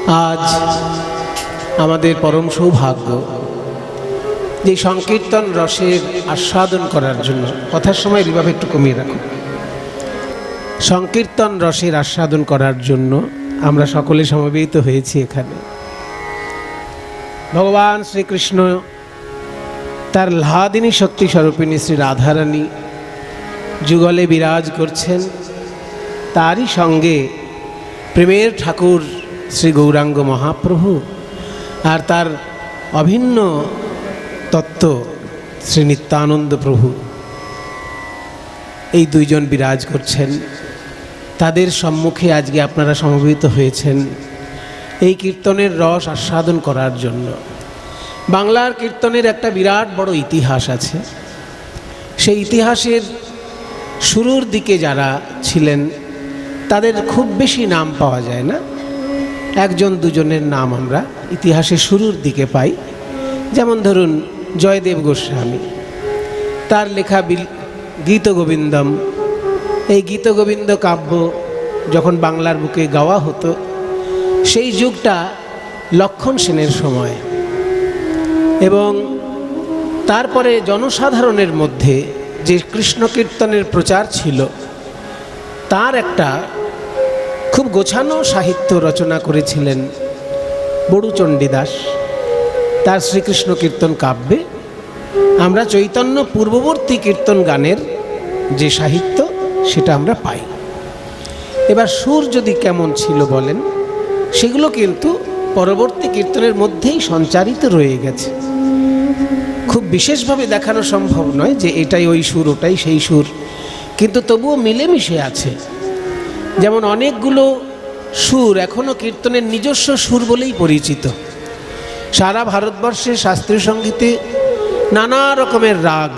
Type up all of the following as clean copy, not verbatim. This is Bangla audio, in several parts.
আজ আমাদের পরম সৌভাগ্য যে সংকীর্তন রসের আস্বাদন করার জন্য, কথার সময় রিভাব একটু কমিয়ে রাখুন। সংকীর্তন রসের আস্বাদন করার জন্য আমরা সকলে সমবেত হয়েছি এখানে। ভগবান শ্রীকৃষ্ণ তার লাদিনী শক্তি স্বরূপিণী শ্রী রাধারানী যুগলে বিরাজ করছেন, তারই সঙ্গে প্রেমের ঠাকুর শ্রী গৌরাঙ্গ মহাপ্রভু আর তার অভিন্ন তত্ত্ব শ্রী নিত্যানন্দ প্রভু, এই দুইজন বিরাজ করছেন। তাদের সম্মুখে আজকে আপনারা সমবেত হয়েছেন এই কীর্তনের রস আস্বাদন করার জন্য। বাংলার কীর্তনের একটা বিরাট বড় ইতিহাস আছে। সেই ইতিহাসের শুরুর দিকে যারা ছিলেন তাদের খুব বেশি নাম পাওয়া যায় না, একজন দুজনের নাম আমরা ইতিহাসের শুরুর দিকে পাই। যেমন ধরুন জয়দেব গোস্বামী, তার লেখা গীতগোবিন্দম, এই গীতগোবিন্দ কাব্য যখন বাংলার বুকে গাওয়া হতো সেই যুগটা লক্ষণ সেনের সময়, এবং তারপরে জনসাধারণের মধ্যে যে কৃষ্ণ কীর্তনের প্রচার ছিল তার একটা খুব গোছানো সাহিত্য রচনা করেছিলেন বড়ুচণ্ডীদাস। তার শ্রীকৃষ্ণ কীর্তন কাব্যে আমরা চৈতন্য পূর্ববর্তী কীর্তন গানের যে সাহিত্য সেটা আমরা পাই। এবার সুর যদি কেমন ছিল বলেন, সেগুলো কিন্তু পরবর্তী কীর্তনের মধ্যেই সঞ্চারিত রয়ে গেছে। খুব বিশেষভাবে দেখানো সম্ভব নয় যে এটাই ওই সুর ওটাই সেই সুর, কিন্তু তবুও মিলেমিশে আছে। যেমন অনেকগুলো সুর এখনও কীর্তনের নিজস্ব সুর বলেই পরিচিত। সারা ভারতবর্ষে শাস্ত্রীয় সঙ্গীতে নানা রকমের রাগ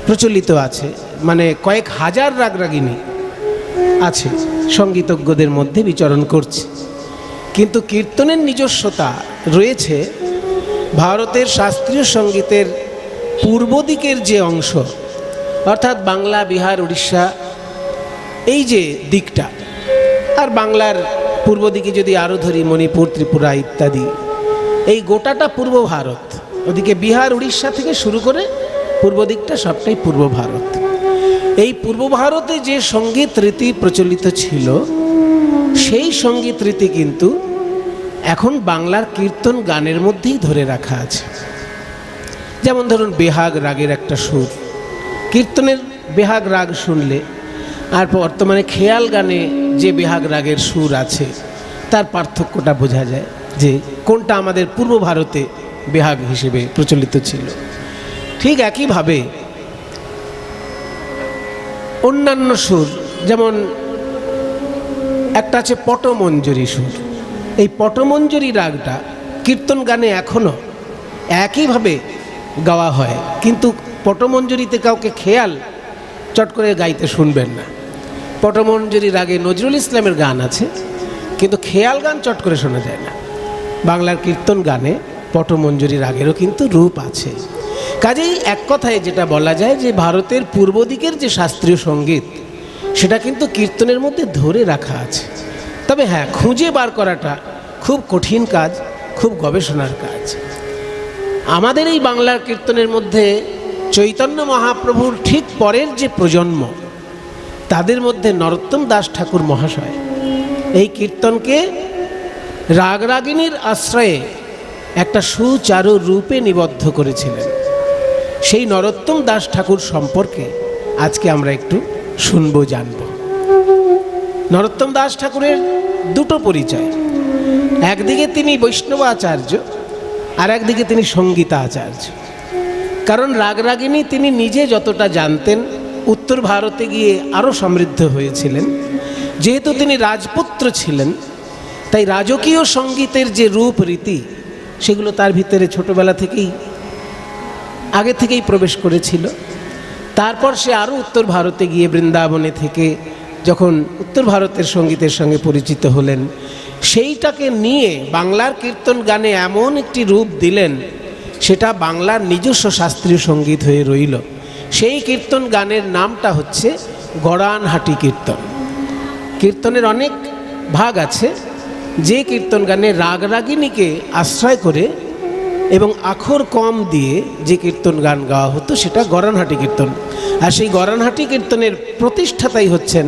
প্রচলিত আছে, মানে কয়েক হাজার রাগ রাগিনী আছে, সঙ্গীতজ্ঞদের মধ্যে বিচরণ করছে। কিন্তু কীর্তনের নিজস্বতা রয়েছে ভারতের শাস্ত্রীয় সঙ্গীতের পূর্ব দিকের যে অংশ, অর্থাৎ বাংলা, বিহার, উড়িষ্যা, এই যে দিকটা, আর বাংলার পূর্ব দিকে যদি আরও ধরি মণিপুর, ত্রিপুরা ইত্যাদি, এই গোটাটা পূর্ব ভারত। ওদিকে বিহার, উড়িষ্যা থেকে শুরু করে পূর্ব দিকটা সবটাই পূর্ব ভারত। এই পূর্ব ভারতে যে সঙ্গীত রীতি প্রচলিত ছিল সেই সঙ্গীত রীতি কিন্তু এখন বাংলার কীর্তন গানের মধ্যেই ধরে রাখা আছে। যেমন ধরুন বেহাগ রাগের একটা সুর, কীর্তনের বেহাগ রাগ শুনলে আর বর্তমানে খেয়াল গানে যে বেহাগ রাগের সুর আছে তার পার্থক্যটা বোঝা যায় যে কোনটা আমাদের পূর্ব ভারতে বেহাগ হিসেবে প্রচলিত ছিল। ঠিক একইভাবে অন্যান্য সুর, যেমন একটা আছে পটমঞ্জরি সুর। এই পটমঞ্জরি রাগটা কীর্তন গানে এখনও একইভাবে গাওয়া হয়, কিন্তু পটমঞ্জরিতে কাউকে খেয়াল চট করে গাইতে শুনবেন না। পটমঞ্জরি রাগে নজরুল ইসলামের গান আছে, কিন্তু খেয়াল গান চট করে শোনা যায় না। বাংলার কীর্তন গানে পটমঞ্জরি রাগেরও কিন্তু রূপ আছে। কাজেই এক কথায় যেটা বলা যায় যে ভারতের পূর্ব দিকের যে শাস্ত্রীয় সঙ্গীত সেটা কিন্তু কীর্তনের মধ্যে ধরে রাখা আছে। তবে হ্যাঁ, খুঁজে বার করাটা খুব কঠিন কাজ, খুব গবেষণার কাজ। আমাদের এই বাংলার কীর্তনের মধ্যে চৈতন্য মহাপ্রভুর ঠিক পরের যে প্রজন্ম, তাদের মধ্যে নরোত্তম দাস ঠাকুর মহাশয় এই কীর্তনকে রাগ রাগিনীর আশ্রয়ে একটা সুচারু রূপে নিবদ্ধ করেছিলেন। সেই নরোত্তম দাস ঠাকুর সম্পর্কে আজকে আমরা একটু শুনব, জানব। নরোত্তম দাস ঠাকুরের দুটো পরিচয়, একদিকে তিনি বৈষ্ণব আচার্য আর একদিকে তিনি সঙ্গীতাচার্য। কারণ রাগ রাগিনী তিনি নিজে যতটা জানতেন, উত্তর ভারতে গিয়ে আরও সমৃদ্ধ হয়েছিলেন। যেহেতু তিনি রাজপুত্র ছিলেন, তাই রাজকীয় সঙ্গীতের যে রূপ রীতি সেগুলো তার ভিতরে ছোটবেলা থেকেই আগে থেকেই প্রবেশ করেছিল। তারপর সে আরও উত্তর ভারতে গিয়ে বৃন্দাবনে থেকে যখন উত্তর ভারতের সঙ্গীতের সঙ্গে পরিচিত হলেন, সেইটাকে নিয়ে বাংলার কীর্তন গানে এমন একটি রূপ দিলেন, সেটা বাংলার নিজস্ব শাস্ত্রীয় সঙ্গীত হয়ে রইল। সেই কীর্তন গানের নামটা হচ্ছে গড়ানহাটি কীর্তন। কীর্তনের অনেক ভাগ আছে, যে কীর্তন গানে রাগ রাগিণীকে আশ্রয় করে এবং আখর কম দিয়ে যে কীর্তন গান গাওয়া হতো সেটা গরানহাটি কীর্তন। আর সেই গরানহাটি কীর্তনের প্রতিষ্ঠাতাই হচ্ছেন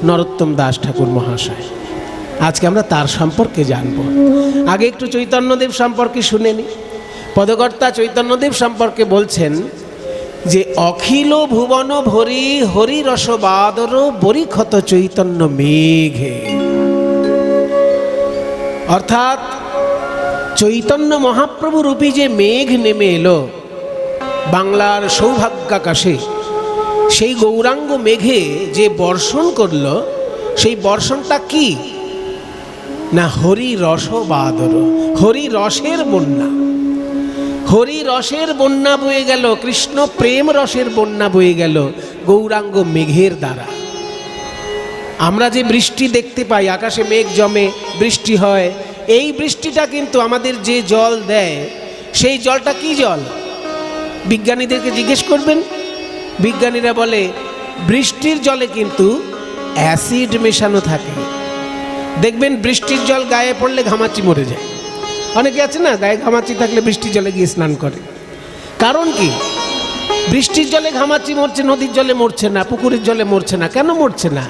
নরোত্তম দাস ঠাকুর মহাশয়। আজকে আমরা তার সম্পর্কে জানব। আগে একটু চৈতন্যদেব সম্পর্কে শুনে নি। পদকর্তা চৈতন্যদেব সম্পর্কে বলছেন যে অখিল ভুবন ভরি হরি রসবাদর বরিক্ষত চৈতন্য মেঘে। অর্থাৎ চৈতন্য মহাপ্রভু রূপী যে মেঘ নেমে এলো বাংলার সৌভাগ্যাকাশে, সেই গৌরাঙ্গ মেঘে যে বর্ষণ করল, সেই বর্ষণটা কি না হরি রসবাদর, হরি রসের বন্যা। হরি রসের বন্যা বয়ে গেল, কৃষ্ণ প্রেম রসের বন্যা বয়ে গেল গৌরাঙ্গ মেঘের দ্বারা। আমরা যে বৃষ্টি দেখতে পাই, আকাশে মেঘ জমে বৃষ্টি হয়, এই বৃষ্টিটা কিন্তু আমাদের যে জল দেয় সেই জলটা কি জল? বিজ্ঞানীদেরকে জিজ্ঞেস করবেন, বিজ্ঞানীরা বলে বৃষ্টির জলে কিন্তু অ্যাসিড মেশানো থাকে। দেখবেন বৃষ্টির জল গায়ে পড়লে ঘামাচি মরে যায়। অনেকে আছে না, গায়ে ঘামাচি থাকলে বৃষ্টির জলে গিয়ে স্নান করে। কারণ কি? বৃষ্টির জলে ঘামাচি মরছে, নদীর জলে মরছে না, পুকুরের জলে মরছে না। কেন মরছে না?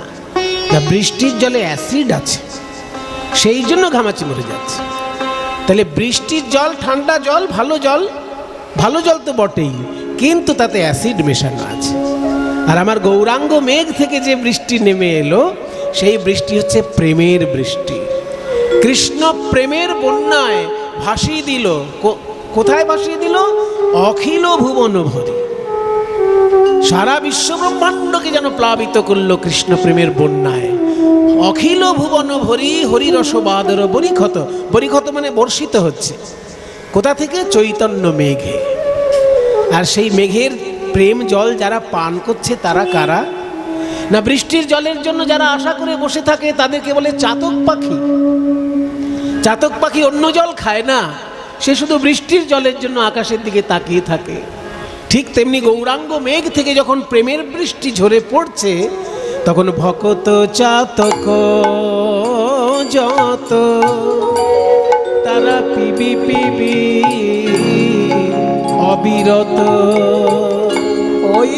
না, বৃষ্টির জলে অ্যাসিড আছে, সেই জন্য ঘামাচি মরে যাচ্ছে। তাহলে বৃষ্টির জল ঠান্ডা জল, ভালো জল, ভালো জল তো বটেই, কিন্তু তাতে অ্যাসিড মেশানো আছে। আর আমার গৌরাঙ্গ মেঘ থেকে যে বৃষ্টি নেমে এলো, সেই বৃষ্টি হচ্ছে প্রেমের বৃষ্টি। কৃষ্ণ প্রেমের বন্যায় ভাসিয়ে দিল। কোথায় ভাসিয়ে দিল? অখিল ভুবন ভরি, সারা বিশ্ব ব্রহ্মাণ্ডকে যেন প্লাবিত করলো কৃষ্ণ প্রেমের বন্যায়। অখিল ভুবন ভরি হরি রসবাদর বরিক্ষত। বরিক্ষত মানে বর্ষিত হচ্ছে। কোথা থেকে? চৈতন্য মেঘে। আর সেই মেঘের প্রেম জল যারা পান করছে তারা কারা? না, বৃষ্টির জলের জন্য যারা আশা করে বসে থাকে তাদেরকে বলে চাতক পাখি। চাতক পাখি অন্য জল খায় না, সে শুধু বৃষ্টির জলের জন্য আকাশের দিকে তাকিয়ে থাকে। ঠিক তেমনি গৌরাঙ্গ মেঘ থেকে যখন প্রেমের বৃষ্টি ঝরে পড়ছে, তখন ভকত চাতক যত তারা পিবি পিবি অবিরত। ওই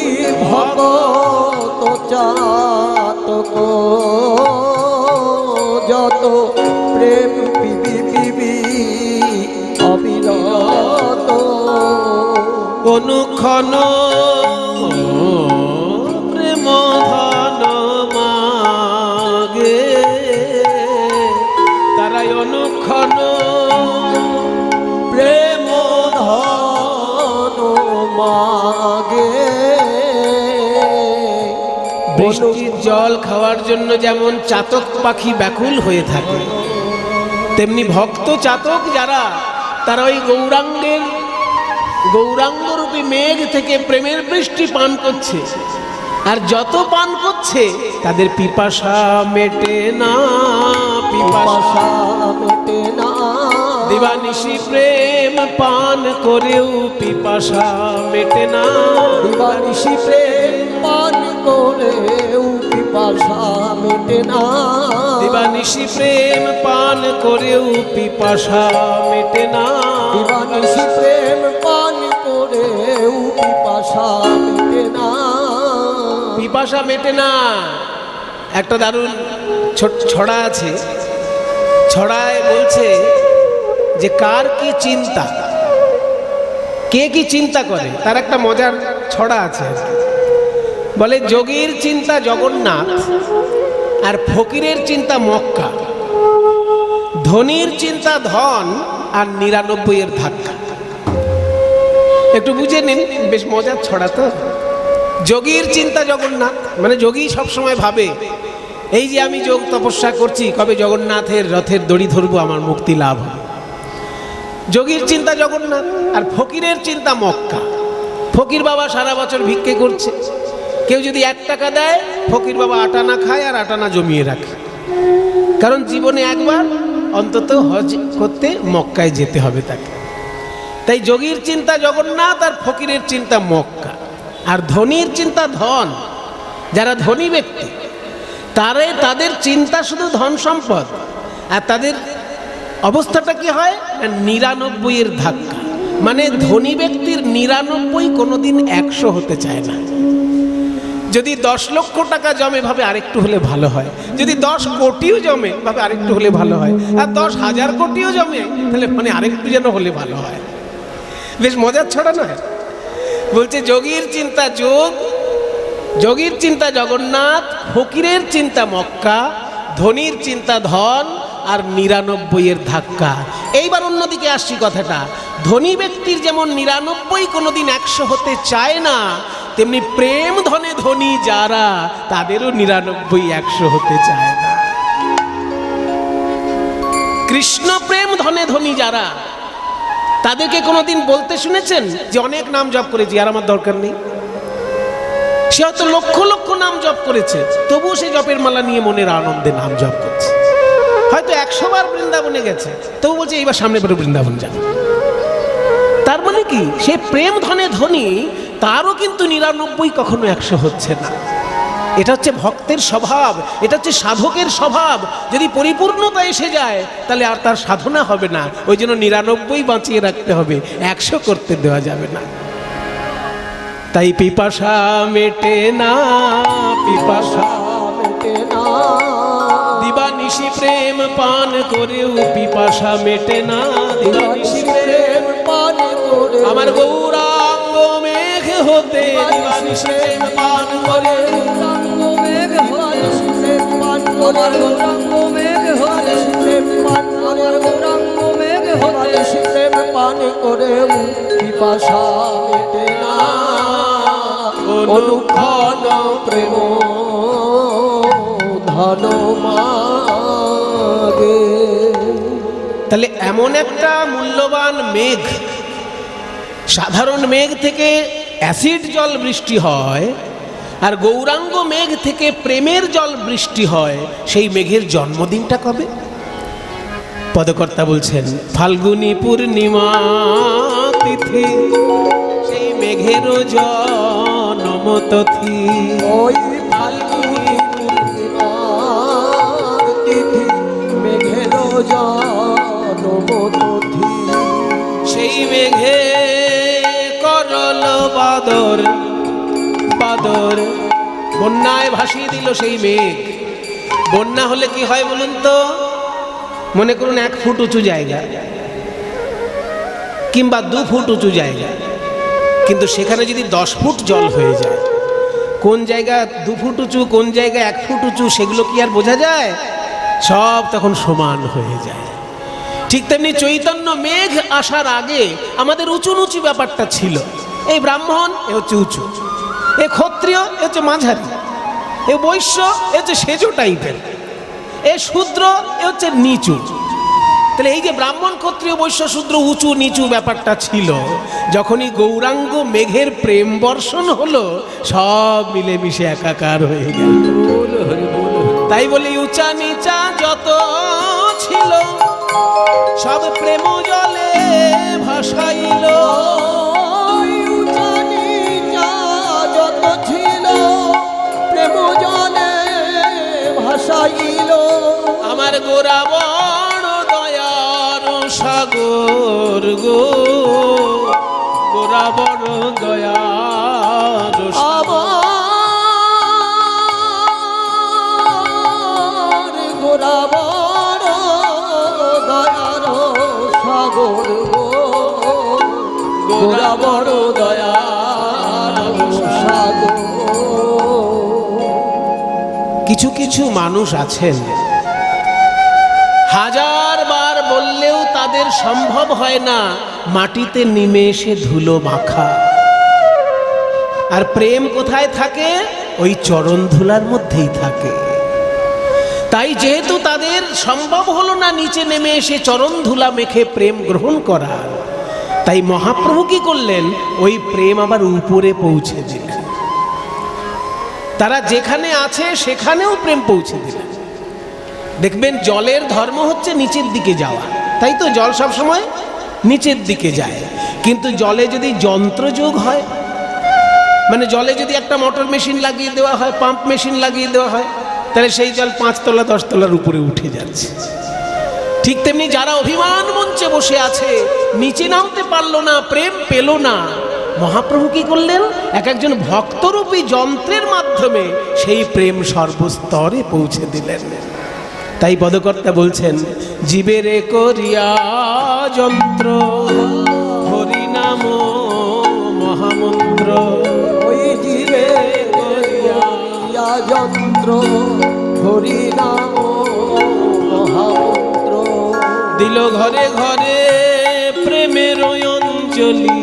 ভকত চাতক যত প্রেম পিবি পিবি অবিরত। অনুক্ষণ প্রেম ধন মাগে, তারাই অনুক্ষণ প্রেম ধন মাগে। বৃষ্টির জল খাওয়ার জন্য যেমন চাতক পাখি ব্যাকুল হয়ে থাকে, তেমনি ভক্ত চাতক যারা, তারা ওই গৌরাঙ্গরূপী মেঘ থেকে প্রেমের বৃষ্টি পান করছে। আর যত পান করছে তাদের পিপাসা মেটে না, পিপাসা মেটে না। দিবানিশি প্রেম পান করেও পিপাসা মেটে না। দিবানিশি প্রেম পান করেও পিপাসা মেটে না। দিবানিশি প্রেম পান করেও পিপাসা মেটে না। দিবানিশি প্রেম পান করেও পিপাসা মেটে না। পিপাসা মেটে না। একটা দারুণ ছড়া আছে। ছড়ায় বলছে যে কার কি চিন্তা, কে কি চিন্তা করে, তার একটা মজার ছড়া আছে। বলে যোগীর চিন্তা জগন্নাথ, আর ফকিরের চিন্তা মক্কা, ধনীর চিন্তা ধন, আর ৯৯-এর ধাক্কা। একটু বুঝে নিন, বেশ মজার ছড়া তো। যোগীর চিন্তা জগন্নাথ, মানে যোগী সবসময় ভাবে এই যে আমি যোগ তপস্যা করছি, কবে জগন্নাথের রথের দড়ি ধরবো, আমার মুক্তি লাভ হবে। যোগীর চিন্তা জগন্নাথ। আর ফকিরের চিন্তা মক্কা। ফকির বাবা সারা বছর ভিক্ষে করছে, কেউ যদি ১ টাকা দেয়, ফকির বাবা ৮ আনা খায় আর ৮ আনা জমিয়ে রাখে। কারণ জীবনে একবার অন্তত হজ করতে মক্কায় যেতে হবে তাকে। তাই যোগীর চিন্তা জগন্নাথ আর ফকিরের চিন্তা মক্কা। আর ধনীর চিন্তা ধন। যারা ধনী ব্যক্তি তাদের চিন্তা শুধু ধন সম্পদ, আর তাদের অবস্থাটা কি হয়? 99-এর ধাক্কা। মানে ধনী ব্যক্তির 99 কোনোদিন 100 হতে চায় না। যদি 10 লক্ষ টাকা জমে ভাবে আরেকটু হলে ভালো হয়, যদি 10 কোটিও জমে ভাবে আরেকটু হলে ভালো হয়, আর 10,000 কোটিও জমে তাহলে মানে আরেকটু যেন হলে ভালো হয়। বেশ মজার ছড়া নয়? বলছে যোগীর চিন্তা যোগ, যোগীর চিন্তা জগন্নাথ, ফকিরের চিন্তা মক্কা, ধনীর চিন্তা ধন, আর 99-এর ধাক্কা। এইবার অন্যদিকে আসছি কথাটা, ধনী ব্যক্তির যেমন 99 কোনোদিন 100 হতে চায় না, তেমনি প্রেম ধনে ধনী যারা, তাদেরও 99 100 হতে চায় না। কৃষ্ণ প্রেম ধনে ধনী যারা, তাদেরকে কোনোদিন বলতে শুনেছেন যে অনেক নাম জপ করেছি আর আমার দরকার নেই? সে হয়তো লক্ষ লক্ষ নাম জপ করেছে, তবুও সে জপের মালা নিয়ে মনের আনন্দে নাম জপ করছে। হয়তো 100 বার বৃন্দাবনে গেছে, তবু বলছে এইবার সামনে বেরো বৃন্দাবন যাবে। তার মানে কি, সে প্রেম ধনে ধনী, তারও কিন্তু 99 কখনো 100 হচ্ছে না। এটা হচ্ছে ভক্তের স্বভাব, এটা হচ্ছে সাধকের স্বভাব। যদি পরিপূর্ণতা এসে যায় তাহলে আর তার সাধনা হবে না। ওই জন্য 99 বাঁচিয়ে রাখতে হবে, 100 করতে দেওয়া যাবে না। তাই পিপাসা মেটে না, পিপাসা মেটে না, দিবানিশি প্রেম পান করেও পিপাসা মেটে না, দিবানিশি প্রেম পান করে আমার গৌরাঙ্গ মেঘ হতে দিবানিশি প্রেম পান করে, গৌরাঙ্গ মেঘ হতে প্রেম পান করে, গৌরাঙ্গ মেঘ হতে প্রেম পান করে, গৌরাঙ্গ মেঘ হতে প্রেম পান করে পিপাসা মেটে না, অনুক্ষণ প্রেম ধন মাগে। তাহলে এমন একটা মূল্যবান মেঘ, সাধারণ মেঘ থেকে অ্যাসিড জল বৃষ্টি হয়, আর গৌরাঙ্গ মেঘ থেকে প্রেমের জল বৃষ্টি হয়। সেই মেঘের জন্মদিনটা কবে? পদকর্তা বলছেন ফাল্গুনী পূর্ণিমা তিথি, সেই মেঘেরও জন্ম তিথি। ওই ফাল্গুনী পূর্ণিমার তিথি, মেঘেরও জন্ম তিথি। সেই মেঘে করল বাদর, বাদর বন্যায় ভাসিয়ে দিল সেই মেঘ। বন্যা হলে কি হয় বলুন তো? মনে করুন 1 ফুট উঁচু জায়গা কিংবা 2 ফুট উঁচু জায়গা, কিন্তু সেখানে যদি 10 ফুট জল হয়ে যায়, কোন জায়গা 2 ফুট উঁচু, কোন জায়গা 1 ফুট উঁচু, সেগুলো কি আর বোঝা যায়? সব তখন সমান হয়ে যায়। ঠিক তেমনি চৈতন্য মেঘ আসার আগে আমাদের উঁচু নিচু ব্যাপারটা ছিল। এই ব্রাহ্মণ এ হচ্ছে উঁচু, এ ক্ষত্রিয় এ হচ্ছে মাঝারি, এ বৈশ্য এ হচ্ছে সেজো টাইপের, এ শূদ্র এ হচ্ছে নিচু। তাহলে এই যে ব্রাহ্মণ ক্ষত্রিয় বৈশ্য শূদ্র উঁচু নিচু ব্যাপারটা ছিল, যখনই গৌরাঙ্গ মেঘের প্রেম বর্ষণ হলো, সব মিলেমিশে একাকার হয়ে গেল। তাই বলি উঁচা নিচা যত ছিল, সব প্রেম জলে ভাসাইল। উঁচা নিচা যত ছিল, প্রেম জলে ভাসাইল। আমার গোরা বড় দয়ার সাগর গো, গোরা বড় দয়ার আমার গোরা বড় দয়ার সাগর গো, গোরা বড় দয়ার সাগর। কিছু কিছু মানুষ আছেন, হাজার বার বললেও তাদের সম্ভব হয় না মাটিতে নেমে এসে ধুলো মাখা। আর প্রেম কোথায় থাকে? ওই চরণ ধুলার মধ্যেই থাকে। তাই যেহেতু তাদের সম্ভব হলো না নিচে নেমে এসে চরণ ধুলা মেখে প্রেম গ্রহণ করার, তাই মহাপ্রভু কি করলেন? ওই প্রেম আবার উপরে পৌঁছে দিলেন। তারা যেখানে আছে সেখানেও প্রেম পৌঁছে দিলেন। দেখবেন জলের ধর্ম হচ্ছে নিচের দিকে যাওয়া, তাই তো জল সব সময় নিচের দিকে যায়। কিন্তু জলে যদি যন্ত্রযোগ হয়, মানে জলে যদি একটা মোটর মেশিন লাগিয়ে দেওয়া হয়, পাম্প মেশিন লাগিয়ে দেওয়া হয়, তাহলে সেই জল 5 তলা 10 তলার উপরে উঠে যাচ্ছে। ঠিক তেমনি যারা অভিমান মঞ্চে বসে আছে, নিচে নামতে পারলো না, প্রেম পেল না, মহাপ্রভু কি করলেন? এক একজন ভক্তরূপী যন্ত্রের মাধ্যমে সেই প্রেম সর্বস্তরে পৌঁছে দিলেন। তাই পদকর্তা বলছেন, জীবেরে করিয়া যন্ত্র হরিনাম মহামন্ত্র। ওই জীবে করিয়া যন্ত্র হরিনাম মহামন্ত্র। দিল ঘরে ঘরে প্রেমের অঞ্জলি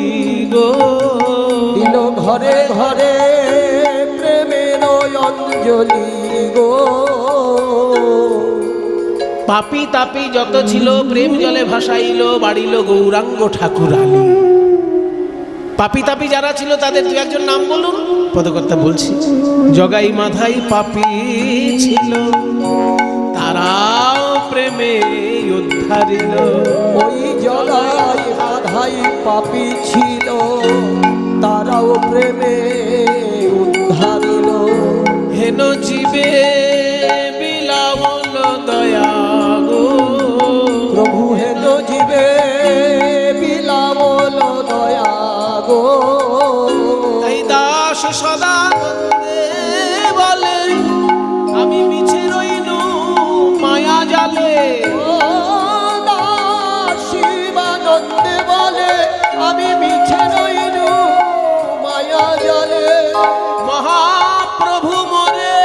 গো, দিল ঘরে ঘরে প্রেমের অঞ্জলি গো। পাপি তাপি যত ছিল প্রেম জলে ভাসাইল, বাড়িল গৌরাঙ্গ ঠাকুর আলী। পাপি তাপি যারা ছিল তাদের দু একজন নাম বলুন। পদকর্তা বলছি, জগাই মাধাই পাপি ছিল, তারাও প্রেমে উদ্ধারিল। ওই জগাই মাধাই পাপি ছিল, তারাও প্রেমে উদ্ধারিল। হেন জীবে বিলাবল দয়া গো, প্রভু হেন জীবে বিলাবল দয়া গো। তাই দাস সদা নন্দে বলে, আমি মিছে রইনু মায়া জালে। ও দাস শিবানন্দে বলে, আমি মিছে রইনু মায়া জালে। মহাপ্রভু মোরে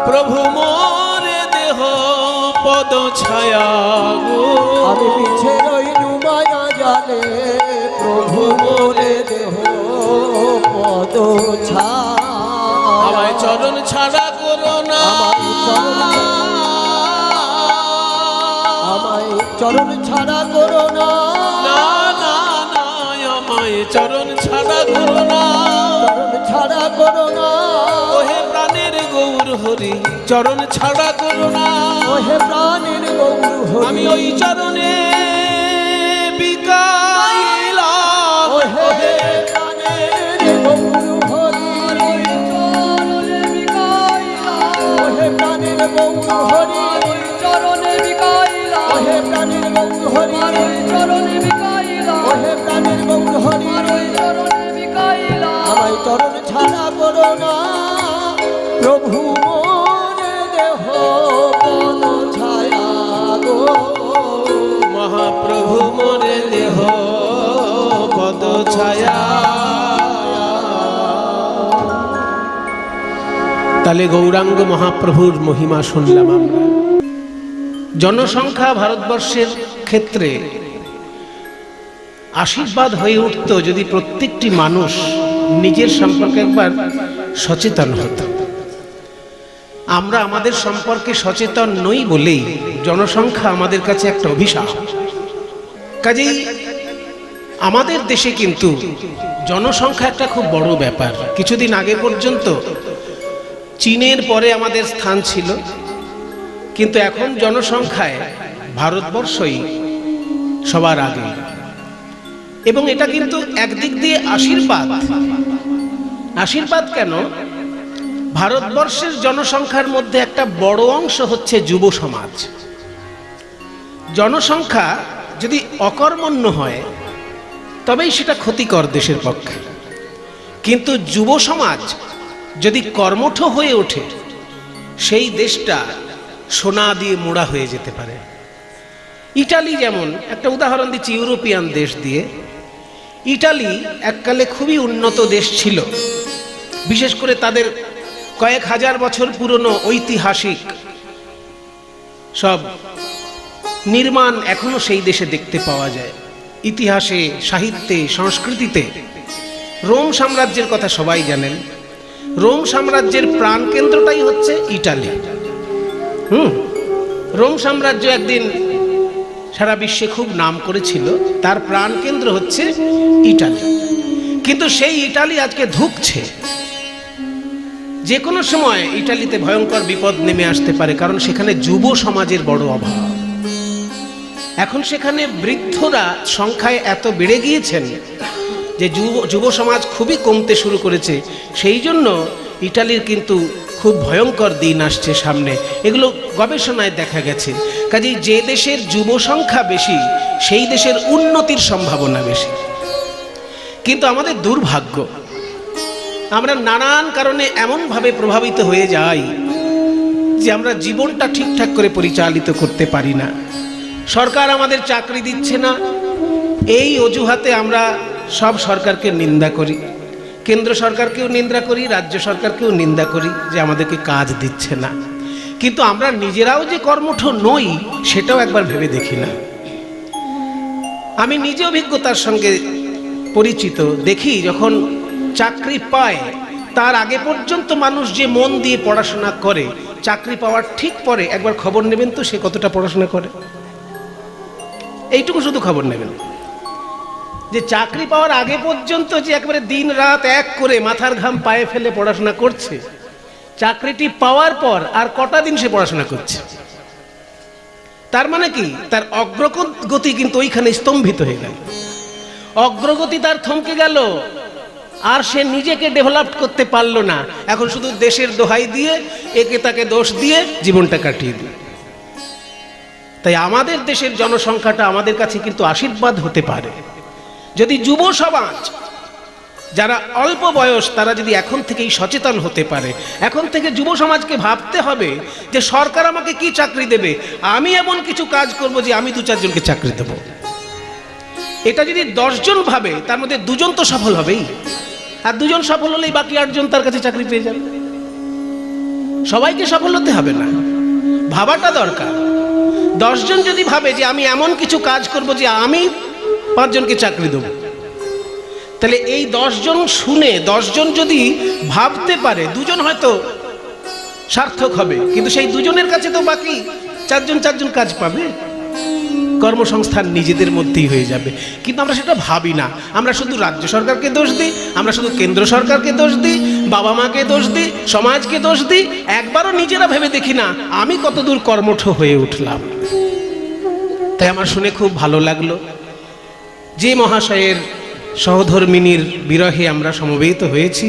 প্রভু মোরে দেহ পদ ছায়া গো, আমি মিছে রইনু মায়া জালে। প্রভু মোরে দেহ পদ ছায়া। আমায় চরণ ছাড়া করো না, আমায় চরণ ছাড়া করো না। না না না, আমায় চরণ ছাড়া করো না। চরণ ছাড়া করো না। ওহে প্রাণের গৌর হরি, চরণ ছাড়া করো না। ওহে প্রাণের গৌর হরি, আমি ওই চরণে বিকাইলাম। ওহে প্রাণের গৌর হরি, ওহে প্রাণের গৌর হরি, চরণে বিকাইলা। ওহে প্রাণের গৌর হরি, চরণে বিকাইলা। ওহে প্রাণের গৌর হরি, চরণে বিকাইলা। আমায় চরণ ছাড়া করো না। প্রভু মোরে দেহ পদ ছায়া গো। মহাপ্রভু মোরে দেহ পদ ছায়া। তাহলে গৌরাঙ্গ মহাপ্রভুর মহিমা শুনলাম আমরা। জনসংখ্যা ভারতবর্ষের ক্ষেত্রে আশীর্বাদ হয়ে উঠত যদি প্রত্যেকটি মানুষ নিজের সম্পর্কে একবার সচেতন হতো। আমরা আমাদের সম্পর্কে সচেতন নই বলেই জনসংখ্যা আমাদের কাছে একটা অভিশাপ। কাজেই আমাদের দেশে কিন্তু জনসংখ্যা একটা খুব বড় ব্যাপার। কিছুদিন আগে পর্যন্ত চীনের পরে আমাদের স্থান ছিল, কিন্তু এখন জনসংখ্যায় ভারতবর্ষই সবার আগে। এবং এটা কিন্তু একদিক দিয়ে আশীর্বাদ। আশীর্বাদ কেন? ভারতবর্ষের জনসংখ্যার মধ্যে একটা বড় অংশ হচ্ছে যুব সমাজ। জনসংখ্যা যদি অকর্মণ্য হয় তবেই সেটা ক্ষতিকর দেশের পক্ষে, কিন্তু যুব সমাজ যদি কর্মঠ হয়ে ওঠে সেই দেশটা সোনা দিয়ে মোড়া হয়ে যেতে পারে। ইটালি যেমন, একটা উদাহরণ দিচ্ছি ইউরোপিয়ান দেশ দিয়ে। ইটালি এককালে খুবই উন্নত দেশ ছিল, বিশেষ করে তাদের কয়েক হাজার বছর পুরনো ঐতিহাসিক সব নির্মাণ এখনো সেই দেশে দেখতে পাওয়া যায়। ইতিহাসে, সাহিত্যে, সংস্কৃতিতে রোম সাম্রাজ্যের কথা সবাই জানেন। রোম সাম্রাজ্যের প্রাণকেন্দ্রটাই হচ্ছে ইটালি। রোম সাম্রাজ্য একদিন সারা বিশ্বে খুব নাম করেছিল, তার প্রাণকেন্দ্র হচ্ছে ইটালি। কিন্তু সেই ইটালি আজকে ধুঁকছে। যে কোনো সময় ইটালিতে ভয়ঙ্কর বিপদ নেমে আসতে পারে, কারণ সেখানে যুব সমাজের বড় অভাব। এখন সেখানে বৃদ্ধরা সংখ্যায় এত বেড়ে গিয়েছেন, যে যুব সমাজ খুবই কমতে শুরু করেছে, সেই জন্য ইটালির কিন্তু খুব ভয়ঙ্কর দিন আসছে সামনে, এগুলো গবেষণায় দেখা গেছে। কাজেই যে দেশের যুব সংখ্যা বেশি সেই দেশের উন্নতির সম্ভাবনা বেশি। কিন্তু আমাদের দুর্ভাগ্য, আমরা নানান কারণে এমনভাবে প্রভাবিত হয়ে যাই যে আমরা জীবনটা ঠিকঠাক করে পরিচালিত করতে পারি না। সরকার আমাদের চাকরি দিচ্ছে না, এই অজুহাতে আমরা সব সরকারকে নিন্দা করি, কেন্দ্র সরকারকেও নিন্দা করি, রাজ্য সরকারকেও নিন্দা করি যে আমাদেরকে কাজ দিচ্ছে না। কিন্তু আমরা নিজেরাও যে কর্মঠ নই সেটাও একবার ভেবে দেখি না। আমি নিজে অভিজ্ঞতার সঙ্গে পরিচিত, দেখি যখন চাকরি পায় তার আগে পর্যন্ত মানুষ যে মন দিয়ে পড়াশোনা করে, চাকরি পাওয়ার ঠিক পরে একবার খবর নেবেন তো সে কতটা পড়াশোনা করে। এইটুকু শুধু খবর নেবেন যে চাকরি পাওয়ার আগে পর্যন্ত যে একবারে দিন রাত এক করে মাথার ঘাম পায়ে ফেলে পড়াশোনা করছে, চাকরিটি পাওয়ার পর আর কটা দিন সে পড়াশোনা করছে। তার মানে কি, তার অগ্রগতি কিন্তু ওইখানে স্তম্ভিত হয়ে গেল, অগ্রগতি তার থমকে গেল, আর সে নিজেকে ডেভেলপ করতে পারলো না। এখন শুধু দেশের দোহাই দিয়ে একে তাকে দোষ দিয়ে জীবনটা কাটিয়ে দিল। তাই আমাদের দেশের জনসংখ্যাটা আমাদের কাছে কিন্তু আশীর্বাদ হতে পারে যদি যুব সমাজ যারা অল্প বয়স তারা যদি এখন থেকেই সচেতন হতে পারে। এখন থেকে যুব সমাজকে ভাবতে হবে যে সরকার আমাকে কি চাকরি দেবে, আমি এমন কিছু কাজ করব যে আমি 2-4 জনকে চাকরি দেব। এটা যদি 10 জন ভাবে তার মধ্যে 2 জন তো সফল হবেই, আর 2 জন সফল হলেই বাকি 8 জন তার কাছে চাকরি পেয়ে যাবে। সবাইকে সফল হতে হবে না, ভাবাটা দরকার। 10 জন যদি ভাবে যে আমি এমন কিছু কাজ করব যে আমি 5 জনকে চাকরি দেব, তাহলে এই 10 জন শুনে 10 জন যদি ভাবতে পারে 2 জন হয়তো সার্থক হবে, কিন্তু সেই 2 জনের কাছে তো বাকি 4 জন কাজ পাবে, কর্মসংস্থান নিজেদের মধ্যেই হয়ে যাবে। কিন্তু আমরা সেটা ভাবি না, আমরা শুধু রাজ্য সরকারকে দোষ দিই, আমরা শুধু কেন্দ্র সরকারকে দোষ দিই, বাবা মাকে দোষ দিই, সমাজকে দোষ দিই, একবারও নিজেরা ভেবে দেখি না আমি কতদূর কর্মঠ হয়ে উঠলাম। তাই আমার শুনে খুব ভালো লাগলো যে মহাশয়ের সহধর্মিনীর বিরহে আমরা সমবেত হয়েছি।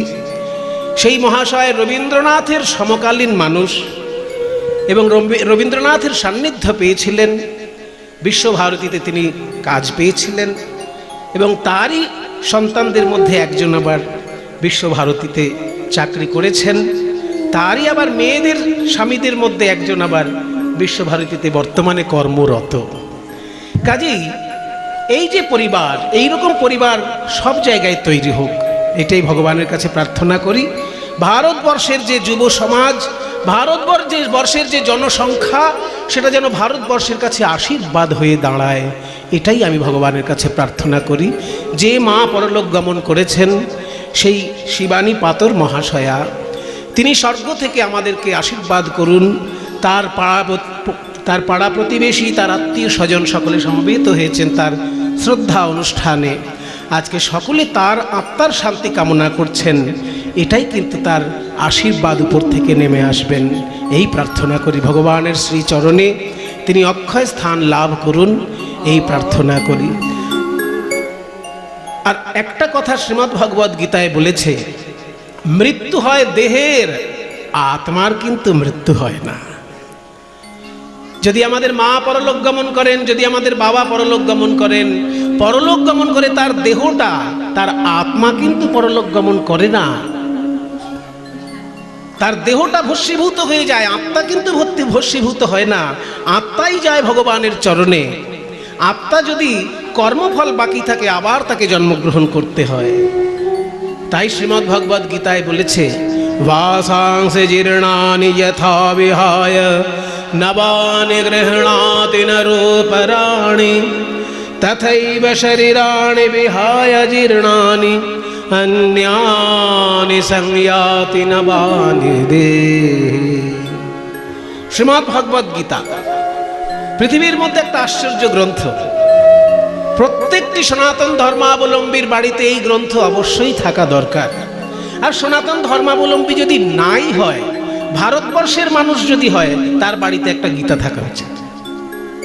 সেই মহাশয় রবীন্দ্রনাথের সমকালীন মানুষ এবং রবীন্দ্রনাথের সান্নিধ্য পেয়েছিলেন, বিশ্বভারতীতে তিনি কাজ পেয়েছিলেন এবং তারই সন্তানদের মধ্যে একজন আবার বিশ্বভারতীতে চাকরি করেছেন, তারই আবার মেয়েদের স্বামীদের মধ্যে একজন আবার বিশ্বভারতীতে বর্তমানে কর্মরত। কাজেই এই যে পরিবার, এইরকম পরিবার সব জায়গায় তৈরি হোক, এটাই ভগবানের কাছে প্রার্থনা করি। ভারতবর্ষের যে যুব সমাজ, ভারতবর্ষের যে জনসংখ্যা, সেটা যেন ভারতবর্ষের কাছে আশীর্বাদ হয়ে দাঁড়ায়, এটাই আমি ভগবানের কাছে প্রার্থনা করি। যে মা পরলোক গমন করেছেন সেই শিবানী পাতর মহাশয়া, তিনি স্বর্গ থেকে আমাদেরকে আশীর্বাদ করুন। তার পাড়া প্রতিবেশী, তার আত্মীয় স্বজন সকলে সমবেত হয়েছেন তার শ্রদ্ধা অনুষ্ঠানে। আজকে সকলে তার আত্মার শান্তি কামনা করছেন, এটাই কিন্তু তার আশীর্বাদ উপর থেকে নেমে আসবেন, এই প্রার্থনা করি। ভগবানের শ্রীচরণে তিনি অক্ষয় স্থান লাভ করুন, এই প্রার্থনা করি। আর একটা কথা শ্রীমদ্ ভগবদ গীতায় বলেছে, মৃত্যু হয় দেহের, আত্মার কিন্তু মৃত্যু হয় না। যদি আমাদের মা পরলোক গমন করেন, যদি আমাদের বাবা পরলোক গমন করেন, পরলোক গমন করে তার দেহটা, তার আত্মা কিন্তু পরলোক গমন করে না। তার দেহটা ভস্মীভূত হয়ে যায়, আত্মা কিন্তু ভস্মীভূত হয় না, আত্মাই যায় ভগবানের চরণে। আত্মা যদি কর্মফল বাকি থাকে আবার তাকে জন্মগ্রহণ করতে হয়। তাই শ্রীমদ্ ভগবদ গীতায় বলেছে, বাসাংসে জীর্ণানি যথা বিহায় নবানি গৃহণাতি নরোপরাণি তথৈব শরীরাণি বিহায় জীর্ণানি অন্যানি সংয়াতি নবানি দেহি। শ্রীমদ্ ভগবদ গীতা পৃথিবীর মধ্যে একটা আশ্চর্য গ্রন্থ। প্রত্যেকটি সনাতন ধর্মাবলম্বীর বাড়িতে এই গ্রন্থ অবশ্যই থাকা দরকার। আর সনাতন ধর্মাবলম্বী যদি নাই হয়, ভারতবর্ষের মানুষ যদি হয়, তার বাড়িতে একটা গীতা থাকা উচিত।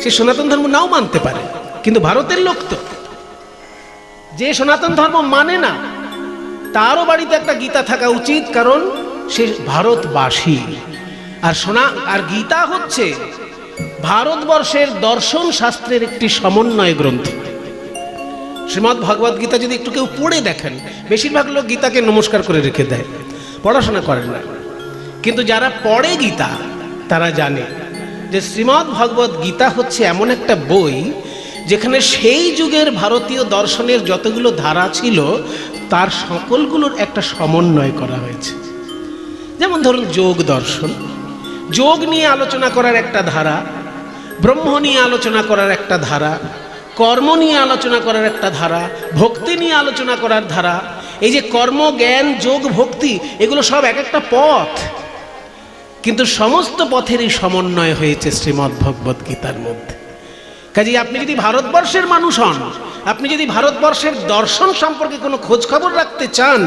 সে সনাতন ধর্ম নাও মানতে পারে, কিন্তু ভারতের লোক তো। যে সনাতন ধর্ম মানে না তারও বাড়িতে একটা গীতা থাকা উচিত, কারণ সে ভারতবাসী। আর গীতা হচ্ছে ভারতবর্ষের দর্শন শাস্ত্রের একটি সমন্বয় গ্রন্থ। শ্রীমদ্ ভগবদ গীতা যদি একটু কেউ পড়ে দেখেন, বেশিরভাগ লোক গীতাকে নমস্কার করে রেখে দেয়, পড়াশোনা করেন না। কিন্তু যারা পড়ে গীতা তারা জানে যে শ্রীমদ্ ভগবদ গীতা হচ্ছে এমন একটা বই যেখানে সেই যুগের ভারতীয় দর্শনের যতগুলো ধারা ছিল তার সকলগুলোর একটা সমন্বয় করা হয়েছে। যেমন ধরুন যোগ দর্শন, যোগ নিয়ে আলোচনা করার একটা ধারা, ব্রহ্ম নিয়ে আলোচনা করার একটা ধারা, কর্ম নিয়ে আলোচনা করার একটা ধারা, ভক্তি নিয়ে আলোচনা করার ধারা। এই যে কর্ম, জ্ঞান, যোগ, ভক্তি, এগুলো সব এক একটা পথ, কিন্তু সমস্ত পথেরই সমন্বয় হয়েছে শ্রীমদ্ ভগবদ গীতার মধ্যে। কাজেই আপনি যদি ভারতবর্ষের মানুষ হন, আপনি যদি ভারতবর্ষের দর্শন সম্পর্কে কোনো খোঁজ খবর রাখতে চান,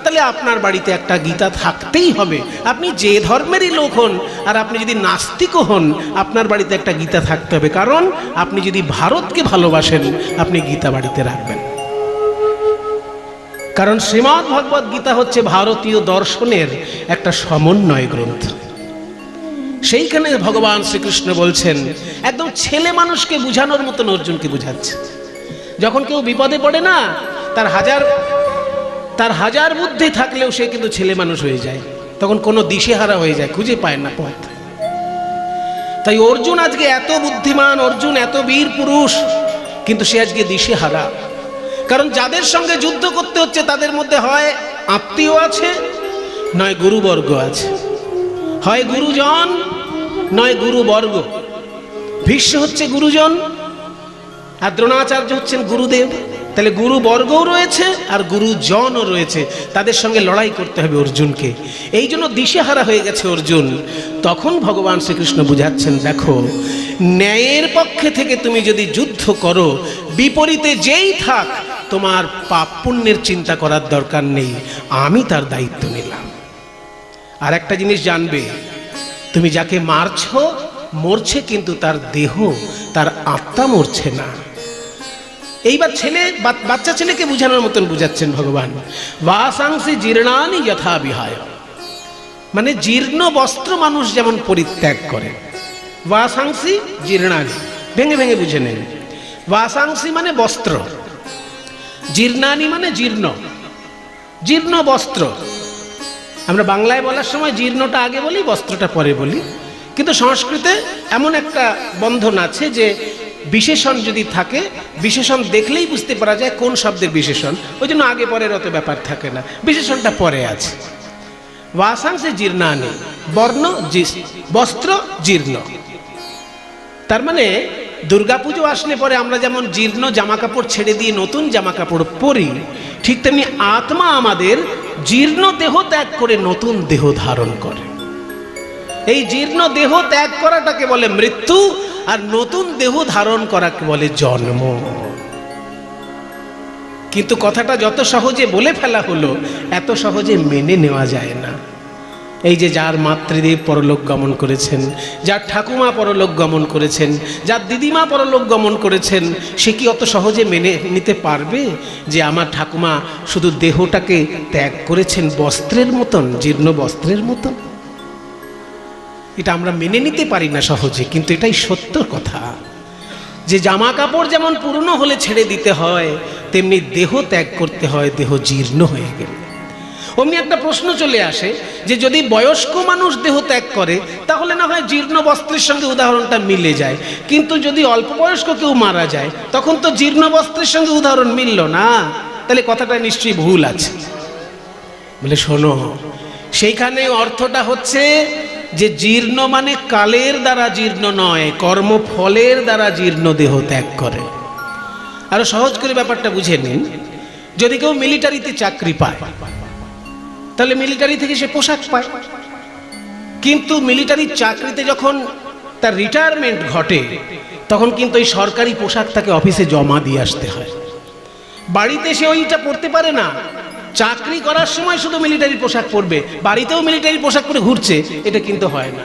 তাহলে আপনার বাড়িতে একটা গীতা থাকতেই হবে। আপনি যে ধর্মেরই লোক হন, আর আপনি যদি নাস্তিকও হন, আপনার বাড়িতে একটা গীতা থাকতে হবে। কারণ আপনি যদি ভারতকে ভালোবাসেন, আপনি গীতা বাড়িতে রাখবেন। কারণ শ্রীমদ্ ভগবদ গীতা হচ্ছে ভারতীয় দর্শনের একটা সমন্বয় গ্রন্থ। সেইখানে ভগবান শ্রীকৃষ্ণ বলছেন, একদম ছেলে মানুষকে বুঝানোর মতন অর্জুনকে বুঝাচ্ছে। যখন কেউ বিপদে পড়ে না, তার হাজার বুদ্ধি থাকলেও সে কিন্তু ছেলে মানুষ হয়ে যায়, তখন কোনো দিশেহারা হয়ে যায়, খুঁজে পায় না পথ। তাই অর্জুন আজকে এত বুদ্ধিমান, অর্জুন এত বীর পুরুষ, কিন্তু সে আজকে দিশেহারা। কারণ যাদের সঙ্গে যুদ্ধ করতে হচ্ছে তাদের মধ্যে হয় আত্মীয় আছে, নয় গুরুবর্গ আছে, হয় গুরুজন নয় গুরুবর্গ। ভীষ্ম হচ্ছে গুরুজন, আর দ্রোণাচার্য হচ্ছেন গুরুদেব। তাহলে গুরুবর্গও রয়েছে আর গুরুজনও রয়েছে, তাদের সঙ্গে লড়াই করতে হবে অর্জুনকে। এই জন্য দিশেহারা হয়ে গেছে অর্জুন। তখন ভগবান শ্রীকৃষ্ণ বুঝাচ্ছেন, দেখো, ন্যায়ের পক্ষে থেকে তুমি যদি যুদ্ধ করো, বিপরীতে যেই থাক, তোমার পাপ পুণ্যের চিন্তা করার দরকার নেই, আমি তার দায়িত্ব নিলাম। আর একটা জিনিস জানবে, তুমি যাকে মারছো মরছে, কিন্তু তার দেহ, তার আত্মা মরছে না। এইবার বাচ্চা ছেলেকে বুঝানোর মতন বুঝাচ্ছেন ভগবান। বাসাংসি জীর্ণানি যথা বিহায়, মানে জীর্ণ বস্ত্র মানুষ যেমন পরিত্যাগ করে। বাসাংসি জীর্ণানি, ভেঙে ভেঙে বুঝে নেন। বাসাংসি মানে বস্ত্র, জীর্ণানি মানে জীর্ণ, জীর্ণ বস্ত্র। আমরা বাংলায় বলার সময় জীর্ণটা আগে বলি, বস্ত্রটা পরে বলি, কিন্তু সংস্কৃতে এমন একটা বন্ধন আছে যে বিশেষণ যদি থাকে, বিশেষণ দেখলেই বুঝতে পারা যায় কোন শব্দের বিশেষণ, ওই জন্য আগে পরের অত ব্যাপার থাকে না, বিশেষণটা পরে আছে। বাসাংসে জীর্ণানি, বর্ণ বস্ত্র জীর্ণ। তার মানে দুর্গাপুজো আসলে পরে আমরা যেমন জীর্ণ জামা কাপড় ছেড়ে দিয়ে নতুন জামা কাপড় পরি, ঠিক তেমনি আত্মা আমাদের জীর্ণ দেহ ত্যাগ করে নতুন দেহ ধারণ করে। এই জীর্ণ দেহ ত্যাগ করাটাকে বলে মৃত্যু, আর নতুন দেহ ধারণ করাকে বলে জন্ম। কিন্তু কথাটা যত সহজে বলে ফেলা হলো, এত সহজে মেনে নেওয়া যায় না। এই যে যার মাতৃদেব পরলোক গমন করেছেন, যার ঠাকুমা পরলোক গমন করেছেন, যার দিদিমা পরলোক গমন করেছেন, সে কি অত সহজে মেনে নিতে পারবে যে আমার ঠাকুমা শুধু দেহটাকে ত্যাগ করেছেন বস্ত্রের মতন, জীর্ণ বস্ত্রের মতন? এটা আমরা মেনে নিতে পারি না সহজে, কিন্তু এটাই সত্য কথা যে জামা কাপড় যেমন পুরনো হলে ছেড়ে দিতে হয়, তেমনি দেহ ত্যাগ করতে হয় দেহ জীর্ণ হয়ে গেলে। অমনি একটা প্রশ্ন চলে আসে যে যদি বয়স্ক মানুষ দেহ ত্যাগ করে, তাহলে না হয় জীর্ণ বস্ত্রের সঙ্গে উদাহরণটা মিলে যায়, কিন্তু যদি অল্প বয়স্ক কেউ মারা যায়, তখন তো জীর্ণ বস্ত্রের সঙ্গে উদাহরণ মিলল না, তাহলে কথাটা নিশ্চয়ই ভুল আছে। বলে শোনো, সেইখানে অর্থটা হচ্ছে যে জীর্ণ মানে কালের দ্বারা জীর্ণ নয়, কর্মফলের দ্বারা জীর্ণ দেহ ত্যাগ করে। আরো সহজ করে ব্যাপারটা বুঝে নিন। যদি কেউ মিলিটারিতে চাকরি পায়, তাহলে মিলিটারি থেকে সে পোশাক পায়, কিন্তু মিলিটারির চাকরিতে যখন তার রিটায়ারমেন্ট ঘটে, তখন কিন্তু ওই সরকারি পোশাক তাকে অফিসে জমা দিয়ে আসতে হয়। বাড়িতে সে ওইটা পরতে পারে না। চাকরি করার সময় শুধু মিলিটারি পোশাক পরবে, বাড়িতেও মিলিটারি পোশাক পরে ঘুরছে, এটা কিন্তু হয় না।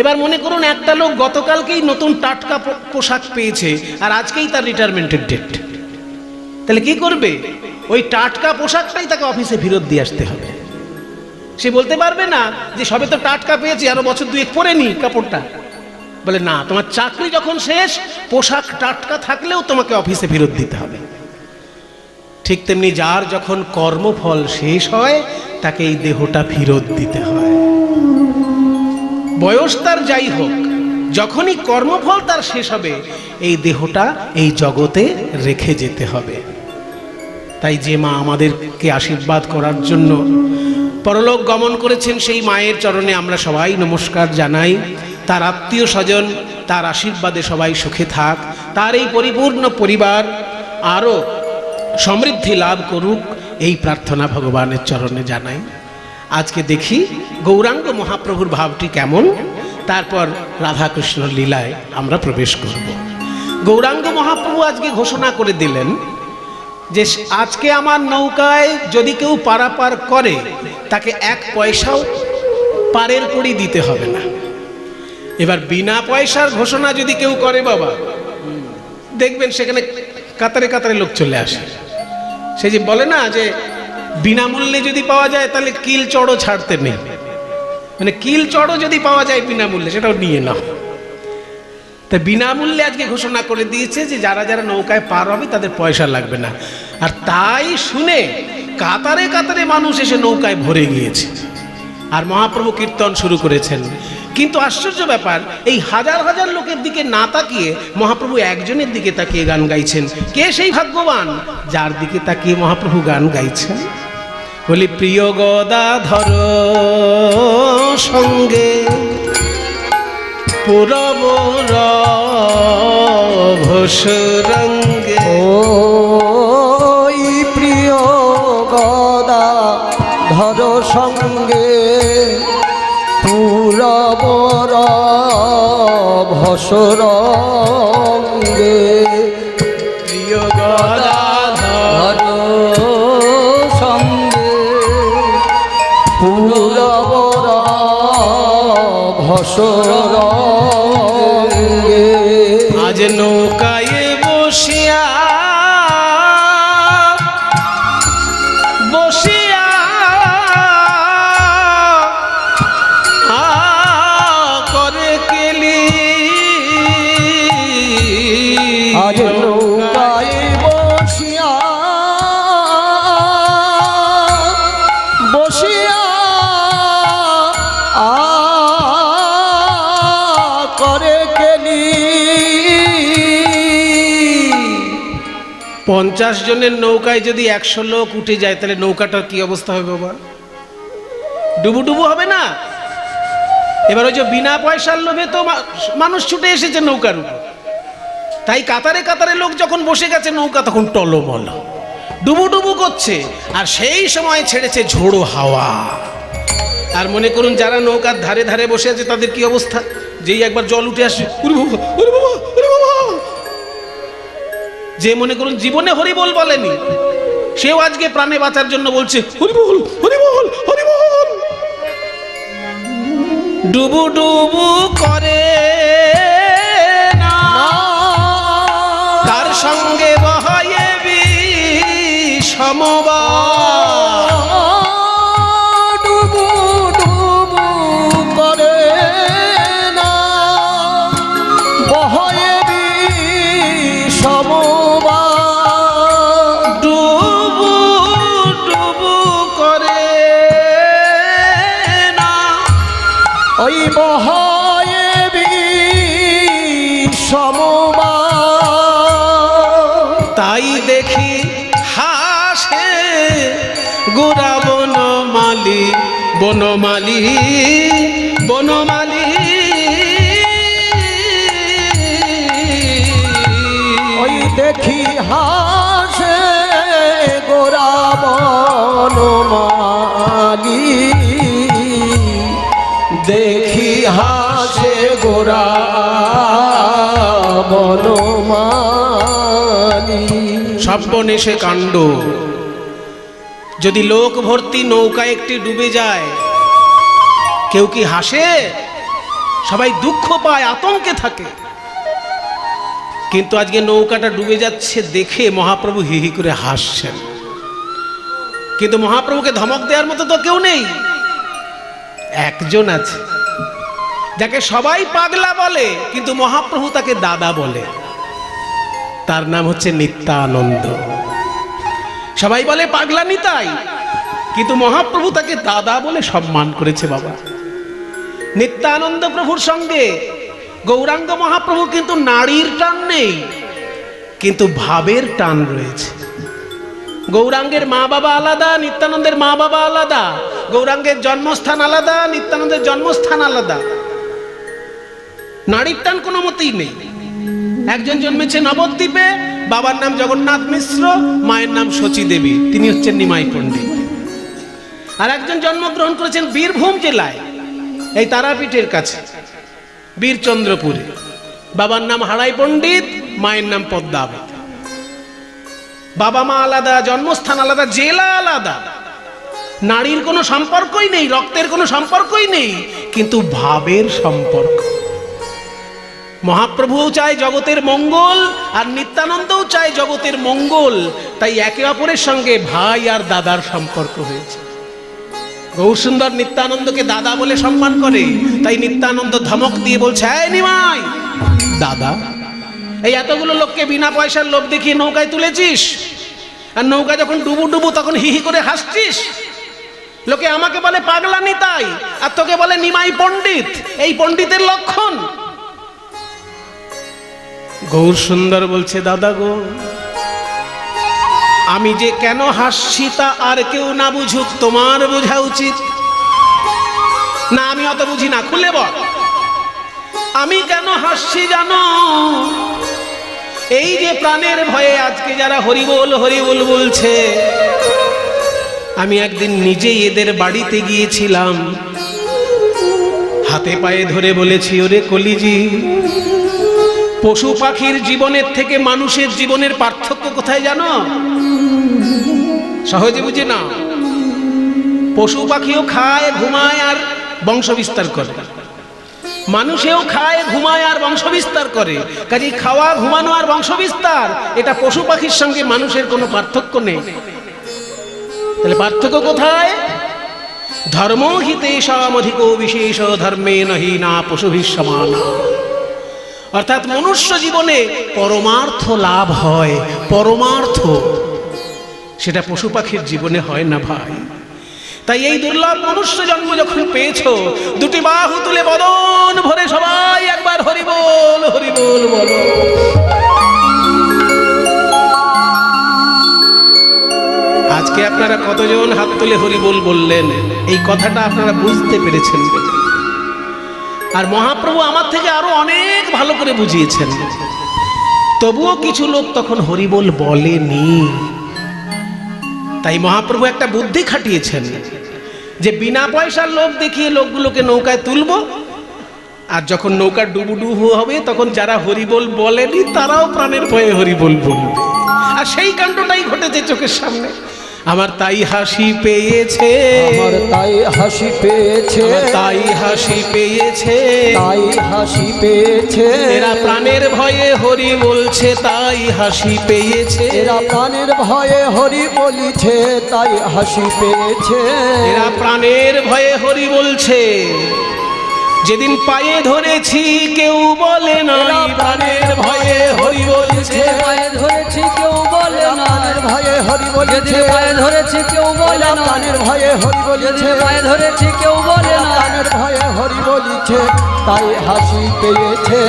এবার মনে করুন একটা লোক গতকালকেই নতুন টাটকা পোশাক পেয়েছে, আর আজকেই তার রিটায়ারমেন্টের ডেট, তাহলে কি করবে? ওই টাটকা পোশাকটাই তাকে অফিসে ফেরত দিয়ে আসতে হবে। সে বলতে পারবে না যে সবে তো টাটকা পেয়েছি, আরো বছর দুয়েক পরে নি কাপড়টা। বলে না, তোমার চাকরি যখন শেষ, পোশাক টাটকা থাকলেও তোমাকে অফিসে ফেরত দিতে হবে। ঠিক তেমনি যার যখন কর্মফল শেষ হয়, তাকে এই দেহটা ফেরত দিতে হয়। বয়স তার যাই হোক, যখনই কর্মফল তার শেষ হবে, এই দেহটা এই জগতে রেখে যেতে হবে। তাই যে মা আমাদেরকে আশীর্বাদ করার জন্য পরলোক গমন করেছেন, সেই মায়ের চরণে আমরা সবাই নমস্কার জানাই। তার আত্মীয় স্বজন তার আশীর্বাদে সবাই সুখে থাক, তার এই পরিপূর্ণ পরিবার আরও সমৃদ্ধি লাভ করুক, এই প্রার্থনা ভগবানের চরণে জানাই। আজকে দেখি গৌরাঙ্গ মহাপ্রভুর ভাবটি কেমন, তারপর রাধাকৃষ্ণ লীলায় আমরা প্রবেশ করব। গৌরাঙ্গ মহাপ্রভু আজকে ঘোষণা করে দিলেন যে আজকে আমার নৌকায় যদি কেউ পারাপার করে, তাকে 1 পয়সাও পারের কড়ি দিতে হবে না। এবার বিনা পয়সার ঘোষণা যদি কেউ করে বাবা, দেখবেন সেখানে কাতারে কাতারে লোক চলে আসে। সে যে বলে না যে বিনামূল্যে যদি পাওয়া যায় তাহলে কিল চড়ও ছাড়তে নেই, মানে কিল চড়ও যদি পাওয়া যায় বিনামূল্যে, সেটাও নিয়ে নাও। তা বিনামূল্যে আজকে ঘোষণা করে দিয়েছে যে যারা যারা নৌকায় পার হবে তাদের পয়সা লাগবে না। আর তাই শুনে কাতারে কাতারে মানুষ এসে নৌকায় ভরে গিয়েছে, আর মহাপ্রভু কীর্তন শুরু করেছেন। কিন্তু আশ্চর্য ব্যাপার, এই হাজার হাজার লোকের দিকে না তাকিয়ে মহাপ্রভু একজনের দিকে তাকিয়ে গান গাইছেন। কে সেই ভাগ্যবান যার দিকে তাকিয়ে মহাপ্রভু গান গাইছেন? বলি, প্রিয় গদাধর সঙ্গে পুরব রঙ্গে। ওই প্রিয় গদাধর সঙ্গে পুরবর ভসরঙ্গে। প্রিয় গদাধর সঙ্গে পুরবর ভসরঙ্গে। আজ নৌকায় বসিয়া বসিয়া করে কেলি। আজ নৌকায় বসিয়া বসিয়া করে কেলি। 50 জনের নৌকায় যদি 100 লোক উঠে যায়, তাহলে নৌকাটার কি অবস্থা হবে বাবা? ডুবু ডুবু হবে না? এবার ওই যে বিনা পয়সার লোভে তো মানুষ ছুটে এসেছে নৌকার উপর, তাই কাতারে কাতারে লোক যখন বসে গেছে, নৌকা তখন টলমল ডুবু ডুবু করছে। আর সেই সময় ছেড়েছে ঝোড়ো হাওয়া। আর মনে করুন যারা নৌকার ধারে ধারে বসে আছে তাদের কি অবস্থা? যেই একবার জল উঠে আসে, ওরে বাবা, ওরে বাবা, ওরে বাবা। যে মনে করুন জীবনে হরিবোল বলেনি, সেও আজকে প্রাণে বাঁচার জন্য বলছে হরিবোল, হরিবোল, হরিবোল। ডুবু ডুবু করে না, তার সঙ্গে বহায়ে বিষমবা। ডুবু ডুবু করে না, বহয়ে বিষমবা। ডুবু ডুবু করে না, ওই বহয়ে বিষমবা। তাই দেখি হাসে গোরা বনমালী, বনমালী, বনমালী। ওই দেখি হাসে গোরা বনমালী, দেখি হাসে গোরা বনমালী। সর্বনেশে কাণ্ড। যদি লোক ভর্তি নৌকা একটি ডুবে যায়, কেউ কি হাসে? সবাই দুঃখ পায়, আতঙ্কে থাকে। কিন্তু আজকে নৌকাটা ডুবে যাচ্ছে দেখে মহাপ্রভু হি হি করে হাসছেন। কিন্তু মহাপ্রভুকে ধমক দেওয়ার মতো তো কেউ নেই। একজন আছে যাকে সবাই পাগলা বলে, কিন্তু মহাপ্রভু তাকে দাদা বলে। তার নাম হচ্ছে নিত্যানন্দ। সবাই বলে পাগলা নিতাই, কিন্তু মহাপ্রভু তাকে দাদা বলে সম্মান করেছে। বাবা, নিত্যানন্দ প্রভুর সঙ্গে গৌরাঙ্গ মহাপ্রভু কিন্তু নারীর টান নেই, কিন্তু ভাবের টান রয়েছে। গৌরাঙ্গের মা বাবা আলাদা, নিত্যানন্দের মা বাবা আলাদা। গৌরাঙ্গের জন্মস্থান আলাদা, নিত্যানন্দের জন্মস্থান আলাদা। নারীর টান কোনো মতেই নেই। একজন জন্মেছে নবদ্বীপে, বাবার নাম জগন্নাথ মিশ্র, মায়ের নাম শচী দেবী, তিনি হচ্ছেন নিমাই পণ্ডিত। আর একজন জন্মগ্রহণ করেছেন বীরভূম জেলায়, এই তারাপীঠের কাছে বীরচন্দ্রপুরে, বাবার নাম হারাই পণ্ডিত, মায়ের নাম পদ্মাবতী। বাবা মা আলাদা, জন্মস্থান আলাদা, জেলা আলাদা। নারীর কোনো সম্পর্কই নেই, রক্তের কোনো সম্পর্কই নেই, কিন্তু ভাবের সম্পর্ক। মহাপ্রভুও চায় জগতের মঙ্গল, আর নিত্যানন্দও চায় জগতের মঙ্গল। তাই একে অপরের সঙ্গে ভাই আর দাদার সম্পর্ক হয়েছে। গৌরসুন্দর নিত্যানন্দকে দাদা বলে সম্মান করে, তাই নিত্যানন্দ ধমক দিয়ে বলছে, এই নিমাই দাদা, এই এতগুলো লোককে বিনা পয়সার লোভ দেখিয়ে নৌকায় তুলেছিস, আর নৌকা যখন ডুবু ডুবু তখন হি হি করে হাসছিস। লোকে আমাকে বলে পাগলা নিতাই, আর তোকে বলে নিমাই পণ্ডিত। এই পণ্ডিতের লক্ষণ। গৌরসুন্দর বলছে, দাদা গো, আমি যে কেন হাসছি তা আর কেউ না বুঝুক, তোমার বোঝা উচিত। না, আমি অত বুঝি না, খুলে বল। আমি কেন হাসছি জানো? এই যে প্রাণের ভয়ে আজকে যারা হরিবোল হরিবোল বলছে, আমি একদিন নিজেই এদের বাড়িতে গিয়েছিলাম, হাতে পায়ে ধরে বলেছি, ওরে কলিজি, পশু পাখির জীবনের থেকে মানুষের জীবনের পার্থক্য কোথায় জানো? সহজে বুঝে না। পশু পাখিও খায়, ঘুমায় আর বংশ বিস্তার করে। মানুষেও খায়, ঘুমায় আর বংশ বিস্তার করে। কাজেই খাওয়া, ঘুমানো আর বংশ বিস্তার, এটা পশু পাখির সঙ্গে মানুষের কোনো পার্থক্য নেই। তাহলে পার্থক্য কোথায়? ধর্ম হিতে সামধিকো বিশেষ ধর্মে নহি না পশুভিঃ সমান। অর্থাৎ মনুষ্য জীবনে পরমার্থ লাভ হয়, পরমার্থ, সেটা পশু পাখির জীবনে হয় না ভাই। তাই এই দুর্লভ মনুষ্য জন্ম যখন পেয়েছো, দুটি বাহু তুলে বদন ভরে সবাই একবার হরিবোল হরিবোল বলো। আজকে আপনারা কতজন হাত তুলে হরিবোল বললেন, এই কথাটা আপনারা বুঝতে পেরেছেন। আর মহাপ্রভু আমার থেকে আরো অনেক ভালো করে বুঝিয়েছেন। তবুও কিছু লোক তখন হরিবোল বলেনি। তাই মহাপ্রভু একটা বুদ্ধি খাটিয়েছেন, যে বিনা পয়সার লোভ দেখিয়ে লোকগুলোকে নৌকায় তুলবো, আর যখন নৌকা ডুবু ডুবু হবে তখন যারা হরিবোল বলেনি তারাও প্রাণের ভয়ে হরিবোল বলবে। আর সেই কাণ্ডটাই ঘটেছে চোখের সামনে। আমার তাই হাসি পেয়েছে, আমার তাই হাসি পেয়েছে, তাই হাসি পেয়েছে, তাই হাসি পেয়েছে। এরা প্রাণের ভয়ে হরি বলছে, তাই হাসি পেয়েছে। এরা প্রাণের ভয়ে হরি বলিছে, তাই হাসি পেয়েছে। এরা প্রাণের ভয়ে হরি বলছে। যেদিন পায়ে ধরেছি কেউ বলে না, প্রাণের ভয়ে হরি বলছে। পায়ে ধরেছি কেউ বলে না, প্রাণের ভয়ে হরি বলেছে। পায়ে ধরেছি কেউ বলে না, প্রাণের ভয়ে হরি বলেছে। পায়ে ধরেছি কেউ বলে না, প্রাণের ভয়ে হরি বলিছে, তাই হাসি পেয়েছে।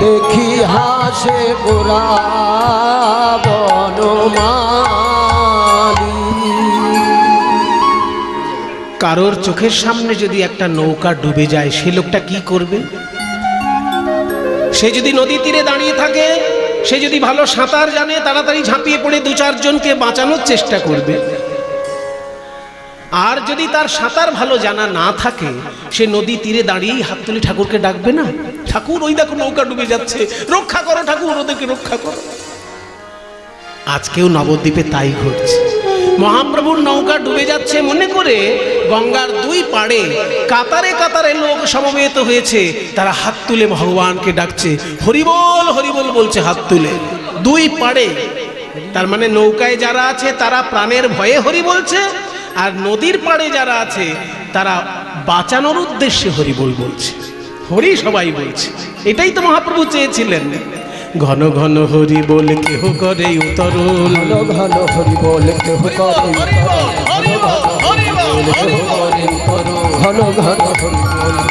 দেখি হাসে গোরা বনমালী। কারোর চোখের সামনে যদি একটা নৌকা ডুবে যায়, সে লোকটা কি করবে? সে যদি নদী তীরে দাঁড়িয়ে থাকে, সে যদি ভালো সাঁতার জানে, তাড়াতাড়ি ঝাঁপিয়ে পড়ে দু চারজনকে বাঁচানোর চেষ্টা করবে। আর যদি তার সাঁতার ভালো জানা না থাকে, সে নদী তীরে দাঁড়িয়েই হাত তুলে ঠাকুরকে ডাকবে না, ঠাকুর ওই দেখো নৌকা ডুবে যাচ্ছে, রক্ষা করো ঠাকুর, ওদেরকে রক্ষা করো। আজকেও নবদ্বীপে তাই ঘটছে। মহাপ্রভুর নৌকা ডুবে যাচ্ছে মনে করে গঙ্গার দুই পাড়ে কাতারে কাতারে লোক সমবেত হয়েছে, তারা হাত তুলে ভগবানকে ডাকছে, হরিবোল হরিবোল বলছে হাত তুলে দুই পাড়ে। তার মানে নৌকায় যারা আছে তারা প্রাণের ভয়ে হরি বলছে, আর নদীর পাড়ে যারা আছে তারা বাঁচানোর উদ্দেশ্যে হরিবোল বলছে, হরি সবাই বলছে। এটাই তো মহাপ্রভু চেয়েছিলেন। ঘন ঘন হরি বল কেহ করে উতরল, ঘন ঘন হরি বল কেহ করে ঘন ঘন হরি বল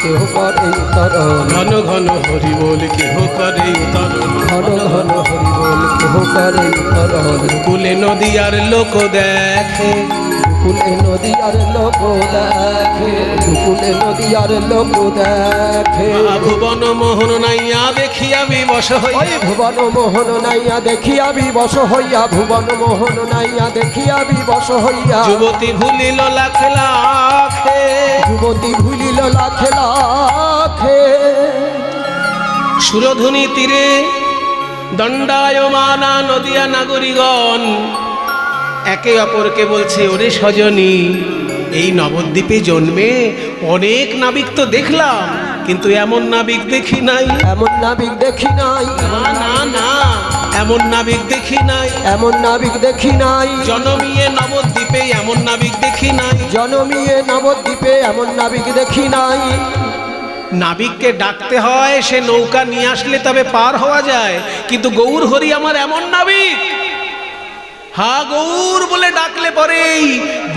কেহ করে উতরল, ঘন ঘন হরি বল কেহ করে উতরল, ঘন ঘন হরি বল কেহ করে উতরল। কুলে নদী আর লোক দেখে, কুলে নদী আর লোক দেখে, কুলে নদী আর লোক দেখে। ভুবন মোহন নাইয়া দেখিয়া বিবশ হই, ওই ভুবন মোহন নাইয়া দেখিয়া বিবশ হইয়া, ভুবন মোহন নাইয়া দেখিয়া বিবশ হইয়া। যুবতী ভুলিল লাখে লাখে, যুবতী ভুলিল লাখে লাখে। সুরধুনি তীরে দণ্ডায়মানা নদিয়া নাগরিগণ একে অপরকে বলছে, ওরে সজনী, এই নবদ্বীপে জন্মে অনেক নাবিক তো দেখলাম, কিন্তু এমন নাবিক দেখি নাই। এমন নাবিক দেখি নাই, না না না, এমন নাবিক দেখি নাই, এমন নাবিক দেখি নাই। জনমিয়ে নবদ্বীপে এমন নাবিক দেখি নাই। জনমিয়ে নবদ্বীপে এমন নাবিক দেখি নাই। নাবিককে ডাকতে হয়, সে নৌকা নিয়ে আসলে তবে পার হওয়া যায়, কিন্তু গৌর হরি আমার এমন নাবিক, হা গৌর বলে ডাকলে পরেই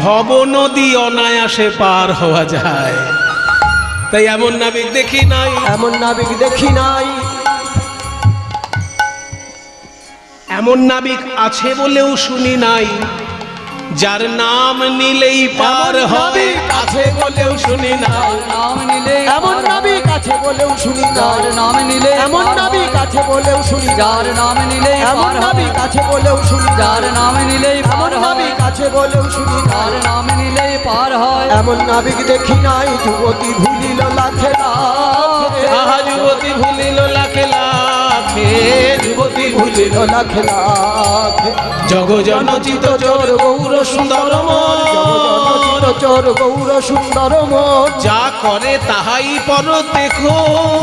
ভব নদী অনায়াসে পার হওয়া যায়। তাই এমন নাবিক দেখি নাই, এমন নাবিক দেখি নাই। এমন নাবিক আছে বলেও শুনি নাই, যার নাম নিলেই পার হবে, আছে বলেও শুনি নাই। নাম নিলে এমন নাবিক আছে বলেও শুনি নাই, নাম নিলে এমন নাবিক আছে বলেও শুনি, যার নাম নিলে এমন নাবিক আছে বলেও শুনি, যার নাম নিলেই এমন নাবিক আছে বলেও শুনি, যার নাম নিলেই পার হয়। এমন নাবিক দেখি নাই। যুবতী ভুলিল লাখে লাখে, আহা যুবতী ভুলিল লাখে লাখে, যুবতী ভুলিল লাখে লাখে। জগ জনচিত চোর গৌর সুন্দর মন, চোর গৌর সুন্দর মন, যা করে তাহাই পর দেখো।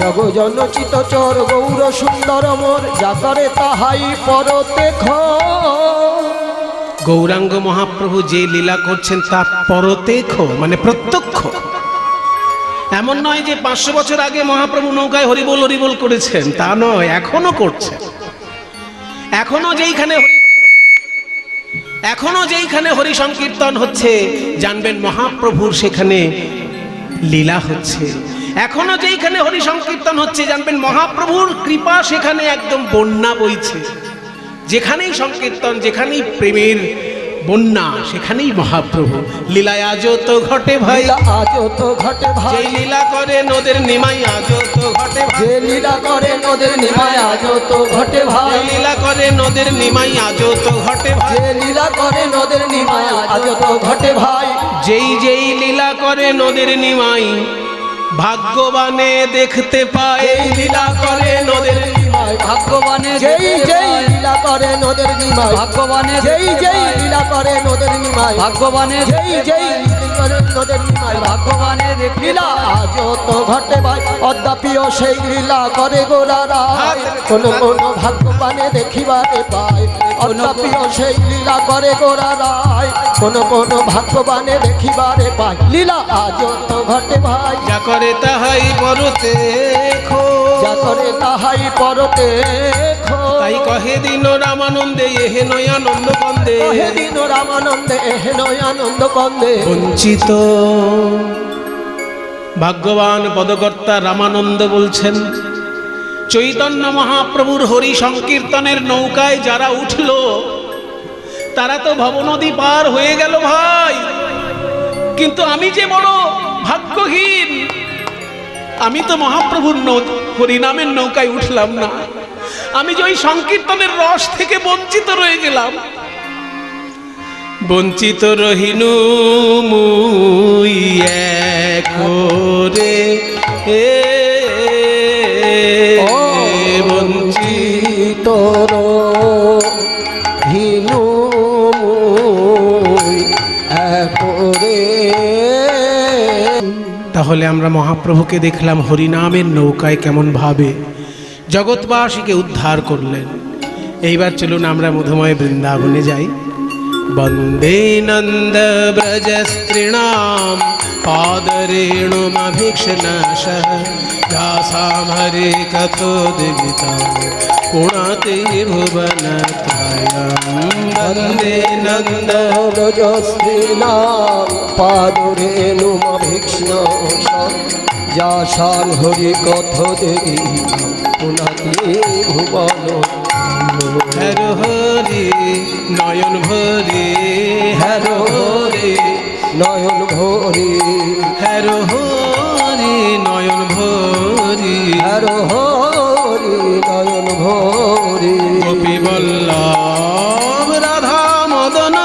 জগ জনচিত চোর গৌর সুন্দর মন, যা করে তাহাই পর দেখো। গৌরাঙ্গ মহাপ্রভু যে লীলা করছেন তা পরতেখ, মানে প্রত্যক্ষ। এমন নয় যে 500 বছর আগে মহাপ্রভু নৌকায় হরিবোল হরিবোল করেছেন, তা নয়, এখনো করছেন। এখনো যেইখানে হরি সংকীর্তন হচ্ছে, জানবেন মহাপ্রভুর সেখানে লীলা হচ্ছে। এখনো যেইখানে হরি সংকীর্তন হচ্ছে, জানবেন মহাপ্রভুর কৃপা সেখানে একদম বন্যা বইছে। যেখানেই সংকীর্তন, যেখানেই প্রেমের বন্যা, সেখানেই মহাপ্রভু। লীলায় আজও তো ঘটে ভাই, আজও তো ঘটে ভাই, যে লীলা করে নদের নিমাই আজও তো ঘটে ভাই, যে লীলা করে নদের নিমাই আজও তো ঘটে ভাই, যে লীলা করে নদের নিমাই আজও তো ঘটে ভাই, যে লীলা করে নদের নিমাই আজও তো ঘটে ভাই। যেই লীলা করে নদের নিমাই ভাগ্যবানে দেখতে পায়, এই লীলা করে নদের নিমাই ভাগ্যবানে, যেই লীলা করে নদের নিমাই ভাগ্যবানে, যেই লীলা করে নদের নিমাই ভাগ্যবানে, যেই করে নদের নিমাই ভাগ্যবানে। লীলা আজও তো ঘটে ভাই, অদ্যাপিও সেই লীলা করে গোরারা, কোন কোন ভাগ্যবানে দেখিবারে পায়। অদ্যাপিও সেই লীলা করে গোরারা, কোন কোন ভাগ্যবানে দেখিবারে পায়। লীলা আজও তো ঘটে ভাই, যা করে তাহাই পরতে খো, যা করে তাহাই পরতে খো। তাই কহে দিন রামানন্দে এহে নয় আনন্দ কন্দে, হে দিন রামানন্দে এহে নয় আনন্দ কন্দে। বঞ্চিত ভাগ্যবান পদকর্তা রামানন্দ বলছেন, চৈতন্য মহাপ্রভুর হরি সংকীর্তনের নৌকায় যারা উঠল, তারা তো ভবনদী পার হয়ে গেল ভাই, কিন্তু আমি যে বড় ভাগ্যহীন, আমি তো মহাপ্রভুর হরিনামের নৌকায় উঠলাম না। আমি যে ওই সংকীর্তনের রস থেকে বঞ্চিত রয়ে গেলাম। বঞ্চিত রহিনু মুই একরে বঞ্চিত রহিনু মুই তাহলে আমরা মহাপ্রভুকে দেখলাম হরিনামের নৌকায় কেমন ভাবে জগৎবাসীকে উদ্ধার করলেন। এইবার চলুন আমরা মধুময় বৃন্দাবনে যাই। বন্দে নন্দ ব্রজ স্ত্রীণাম পাদরেণুমভীক্ষ্ণশ যাসাম হরে কথোদিতা পুণাতে ভুবনত্রয়ম। বন্দে নন্দ ব্রজস্ত্রীণাম পাদরেণুমভীক্ষ্ণ যাসাং হরি কথোদিতা পুনাতি ভুবন। হ্যারো হরে নয়ন ভরে, হ্যারো হরে নয়ন ভরি হ্যারো হরে নয়ন ভরে, হ্যারো হরি নয়ন ভরি। গোপী বল্লভ রাধা মদন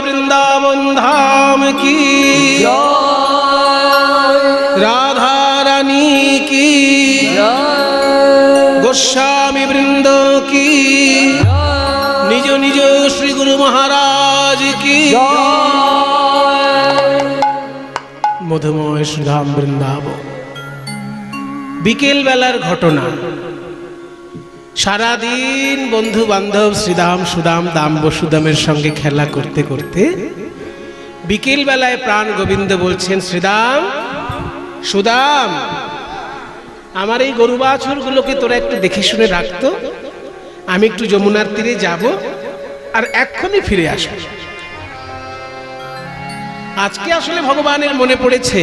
বৃন্দাবন ধাম কি, রাধা রানী কি, গোস্বামী বৃন্দ কি, নিজ নিজ শ্রী গুরু মহারাজ কি। মধুময় শ্রীধাম বৃন্দাবন। বিকেল বেলার ঘটনা। সারাদিন বন্ধু বান্ধব শ্রীদাম সুদাম দাম বসুদামের সঙ্গে খেলা করতে করতে বিকেল বেলায় প্রাণ গোবিন্দ বলছেন, শ্রীদাম সুদাম, আমার এই গরু বাছুরগুলোকে তোরা একটু দেখে শুনে রাখতো, আমি একটু যমুনার তীরে যাব আর এক্ষুনি ফিরে আসব। আজকে আসলে ভগবানের মনে পড়েছে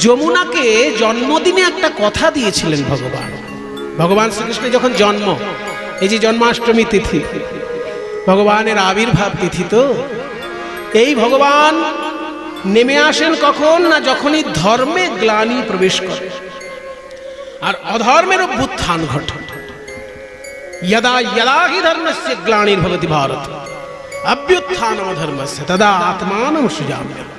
যমুনাকে জন্মদিনে একটা কথা দিয়েছিলেন ভগবান। ভগবান শ্রীকৃষ্ণের যখন জন্ম, এই যে জন্মাষ্টমী তিথি ভগবানের আবির্ভাব তিথি, তো এই ভগবান নেমে আসেন কখন না, যখনই ধর্মে গ্লানি প্রবেশ করে আর অধর্মের অভ্যুত্থান ঘটে। यदा यदा हि धर्मस्य ग्लानिर्भवति भारत अभ्युत्थानम धर्मस्य तदा आत्मानं सृजाम्यहम्।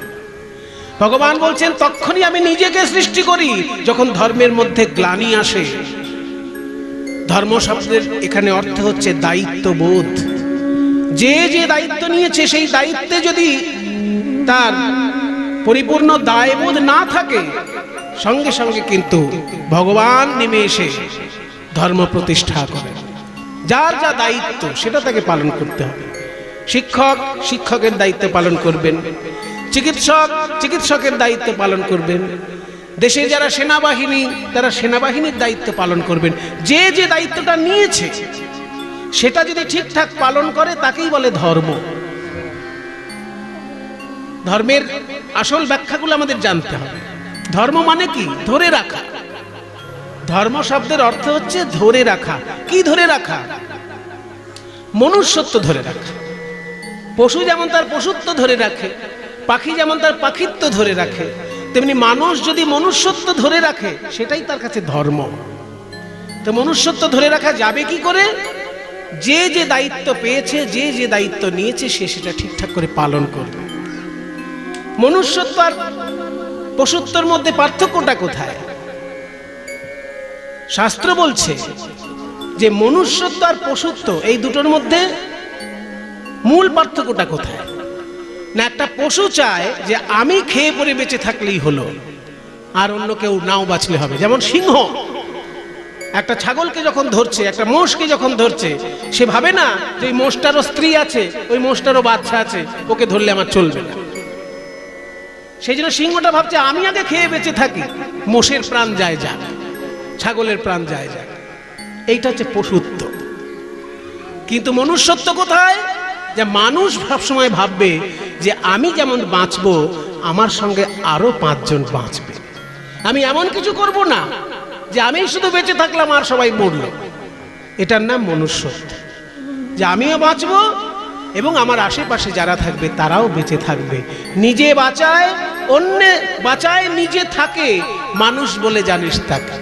ভগবান বলছেন তখনই আমি নিজেকে সৃষ্টি করি যখন ধর্মের মধ্যে গ্লানি আসে। ধর্ম শব্দের এখানে অর্থ হচ্ছে দায়িত্ববোধ। যে যে দায়িত্ব নিয়েছে সেই দায়িত্বে যদি তার পরিপূর্ণ দায়বোধ না থাকে, সঙ্গে সঙ্গে কিন্তু ভগবান নেমে এসে ধর্ম প্রতিষ্ঠা করেন। যার যা দায়িত্ব সেটা তাকে পালন করতে হবে। শিক্ষক শিক্ষকের দায়িত্ব পালন করবেন, চিকিৎসক চিকিৎসকের দায়িত্ব পালন করবেন, দেশে যারা সেনাবাহিনী তারা সেনাবাহিনীর দায়িত্ব পালন করবেন। যে যে দায়িত্বটা নিয়েছে সেটা যদি ঠিকঠাক পালন করে তাকেই বলে ধর্ম। ধর্মের আসল ব্যাখ্যাগুলো আমাদের জানতে হবে। ধর্ম মানে কি? ধরে রাখা। ধর্ম শব্দের অর্থ হচ্ছে ধরে রাখা। কি ধরে রাখা? মনুষ্যত্ব ধরে রাখা। পশু যেমন তার পশুত্ব ধরে রাখে, পাখি যেমন তার পাখিত্ব ধরে রাখে, তেমনি মানুষ যদি মনুষ্যত্ব ধরে রাখে সেটাই তার কাছে ধর্ম। তো মনুষ্যত্ব ধরে রাখা যাবে কি করে? যে যে দায়িত্ব পেয়েছে, যে যে দায়িত্ব নিয়েছে সে সেটা ঠিকঠাক করে পালন করবে। মনুষ্যত্ব আর পশুত্বর মধ্যে পার্থক্যটা কোথায়? শাস্ত্র বলছে যে মনুষ্যত্ব আর পশুত্ব এই দুটোর মধ্যে মূল পার্থক্যটা কোথায় না, একটা পশু চায় যে আমি খেয়ে পরে বেঁচে থাকলেই হলো, আর অন্য কেউ নাও বাঁচলে হবে। যেমন সিংহ একটা ছাগলকে যখন ধরছে, একটা মোষকে যখন ধরছে, সে ভাবে না যে ওই মোষটারও স্ত্রী আছে, ওই মোষটারও বাচ্চা আছে, ওকে ধরলে আমার চলবে না। সেই জন্য সিংহটা ভাবছে আমি আগে খেয়ে বেঁচে থাকি, মোষের প্রাণ যায় যাক, ছাগলের প্রাণ যায় যাক। এইটা হচ্ছে পশুত্ব। কিন্তু মনুষ্যত্ব কোথায়? যে মানুষ সবসময় ভাববে যে আমি যেমন বাঁচবো আমার সঙ্গে আরো 5 জন বাঁচবে। আমি এমন কিছু করব না যে আমি শুধু বেঁচে থাকলাম আর সবাই মরল। এটার নাম মনুষ্যত্ব, যে আমিও বাঁচবো এবং আমার আশেপাশে যারা থাকবে তারাও বেঁচে থাকবে। নিজে বাঁচায় অন্য বাঁচায়, নিজে থাকে মানুষ বলে জানিস তাকে।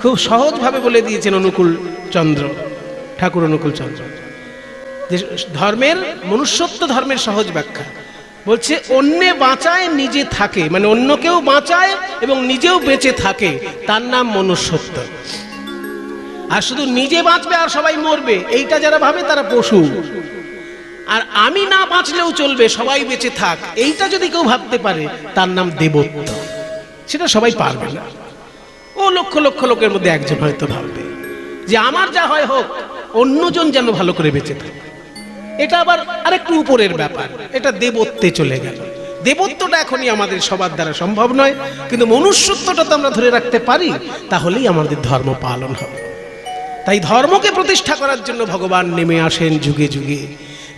খুব সহজভাবে বলে দিয়েছেন অনুকূল চন্দ্র ঠাকুর, অনুকূল চন্দ্র, যে ধর্মের মনুষ্যত্ব ধর্মের সহজ ব্যাখ্যা বলছে অন্যে বাঁচায় নিজে থাকে, মানে অন্যকেও বাঁচায় এবং নিজেও বেঁচে থাকে, তার নাম মনুষ্যত্ব। আর শুধু নিজে বাঁচবে আর সবাই মরবে এইটা যারা ভাবে তারা পশু। আর আমি না বাঁচলেও চলবে সবাই বেঁচে থাক, এইটা যদি কেউ ভাবতে পারে তার নাম দেবত্ব। সেটা সবাই পারবে না। ও লক্ষ লক্ষ লোকের মধ্যে একজন হয়তো ভাববে যে আমার যা হয় হোক, অন্যজন যেন ভালো করে বেঁচে থাকে। এটা আবার আরেকটু উপরের ব্যাপার, এটা দেবত্বে চলে গেল। দেবত্বটা এখনই আমাদের সবার দ্বারা সম্ভব নয়, কিন্তু মনুষ্যত্বটা তো আমরা ধরে রাখতে পারি, তাহলেই আমাদের ধর্ম পালন হবে। তাই ধর্মকে প্রতিষ্ঠা করার জন্য ভগবান নেমে আসেন যুগে যুগে।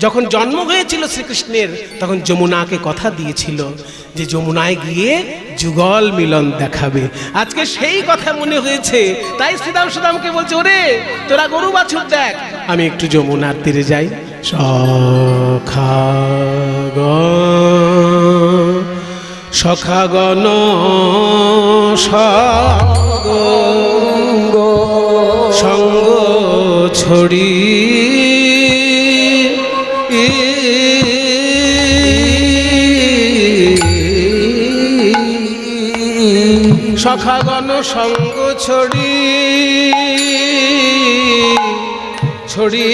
যখন জন্ম হয়েছিল শ্রীকৃষ্ণের তখন যমুনাকে কথা দিয়েছিল যে যমুনায় গিয়ে যুগল মিলন দেখাবে। আজকে সেই কথা মনে হয়েছে, তাই শ্রীদাম সুদামকে বলছে ওরে তোরা গরু বাছুর দেখ, আমি একটু যমুনার তীরে যাই। সখাগণ সঙ্গ ছড়ি সখাগণ সঙ্গ ছড়ি ছড়ি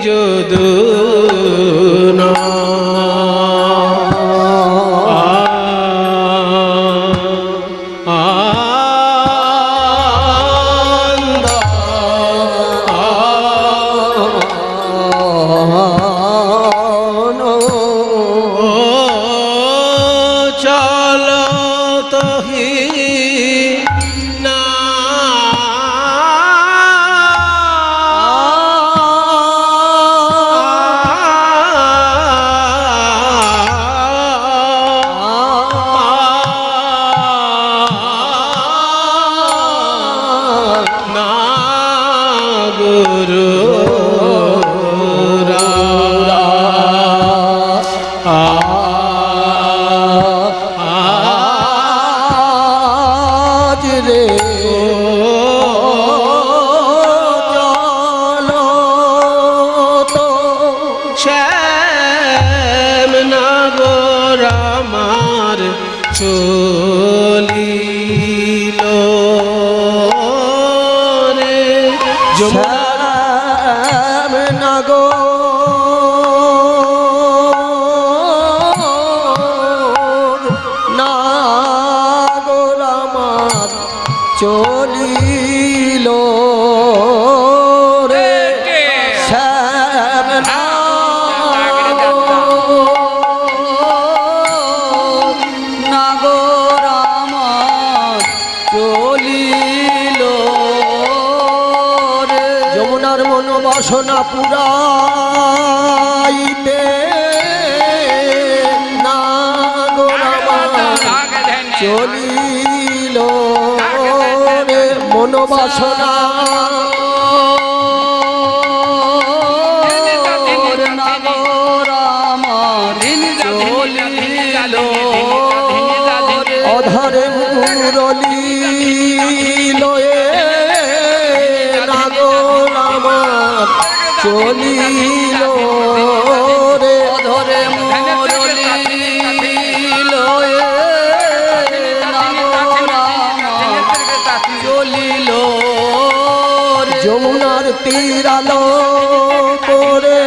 যদুনা চলিল রে শ্যাম নাগো নাগর আমার চলিল রে শ্যাম নাগর আমার চলিল রে যমুনার মন বাসনা পুরাইতে নাগর আমার চলিল রে মন বাসনা নাগর আমার চলিল অধরে মুরলি লয়ে নাগর আমার চলিল রে অধরে মুরলি লয়ে নাগর আমার চলিল যমুনার তীরালো করে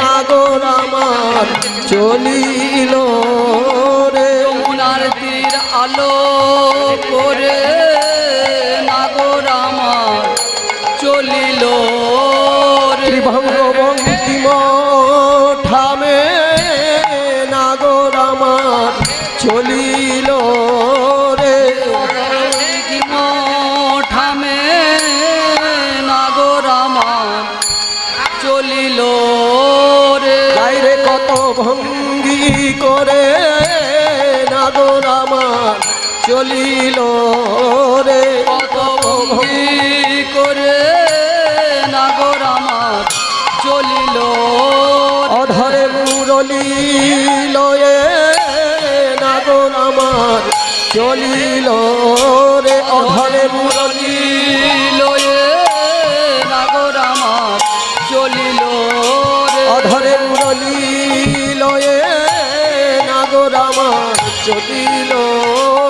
নাগর আমার চলিল রে যমুনার তীর আলো করে নাগর আমার চলিল রে ত্রিভঙ্গ বঙ্কিম ঠামে নাগর আমার চলিল রে বঙ্কিম ঠামে নাগর আমার চলিল ভঙ্গি করে নাগর আমার চলিল রে, কত ভঙ্গি করে নাগর আমার চলিল, অধরে মুরলি লয়ে নাগর আমার চলিল রে, অধরে মুরলি লয়ে নাগর আমার চলিল রে, অধরে মুরলি লয়ে নাগর আমার চলিল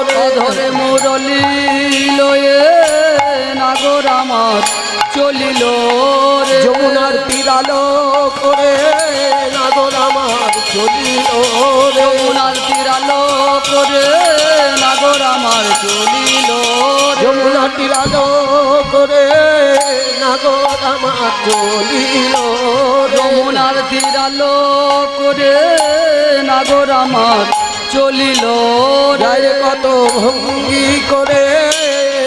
রে, ধরে মুরলি লয়ে নাগর আমার চলিল রে, যমুনার তীরালো করে নাগর আমার চলিল রে, যমুনার তীরালো করে নাগর আমার চলিল রে, যমুনার তীরালো করে নাগর আমার চলিল রে, যমুনার তীরালো করে নাগর আমার চলিল রে, যায় কত ভঙ্গি করে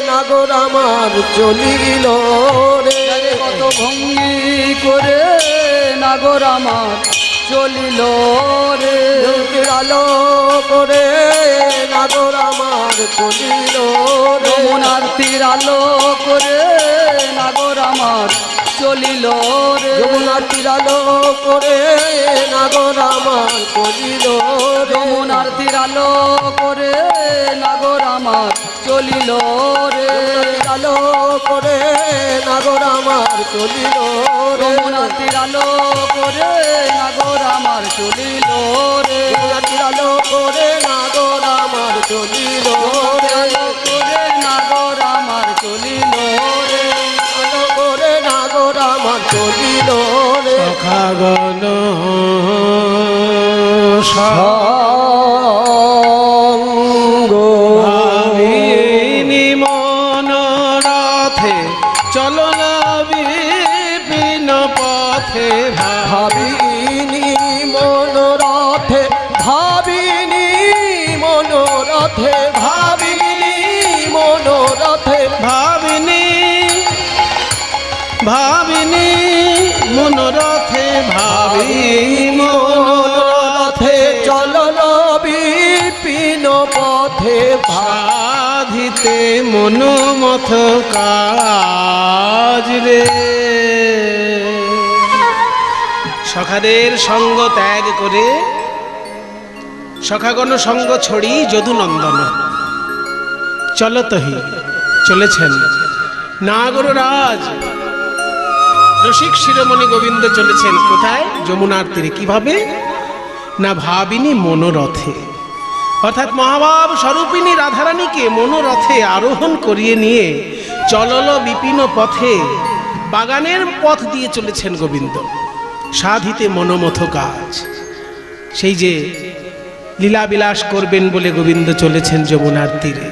নাগর আমার চলিল রে, কত ভঙ্গি করে নাগর আমার চলিল রে, তীরালো করে নাগর আমার চলিল রে, যমুনার তীরালো করে নাগর আমার চলিল রে, যমুনার তীরালো করে নাগর আমার চলিল রে, যমুনার তীরালো করে নাগর আমার চলিল রে, তীরালো করে নাগর আমার চলিল রে, যমুনার তীরালো করে নাগর আমার চলিল রে, তীরালো করে নাগর আমার চলিল রে, করে নাগর আমার চলিল রে, তীরালো করে নাগর আমার চলিল রে, সখাগণ সঙ্গ ভাবিনি মনোরথে চলো না বিপিন পথে ভাবিনি মনোরথে, ভাবিনি মনোরথে, ভাবিনি মনোরথে, ভাবিনি ভাবিনি মনোরথে ভাবি মনোরথে চলল বিপিন পথে, সাধিতে মনোমথ কাজ রে। সখাদের সঙ্গ ত্যাগ করে সখাগণ সঙ্গ ছড়ি যদুনন্দন চলতহি চলেছেন নাগররাজ রসিক শিরোমণি গোবিন্দ চলেছেন কোথায়? যমুনার তীরে। কিভাবে না? ভাবিনী মনোরথে, অর্থাৎ মহাভাব স্বরূপিণী রাধারানীকে মনোরথে আরোহণ করিয়ে নিয়ে চলল বিপিন পথে, বাগানের পথ দিয়ে চলেছেন গোবিন্দ। সাধিতে মনোমথ কাজ, সেই যে লীলাবিলাস করবেন বলে গোবিন্দ চলেছেন যমুনার তীরে।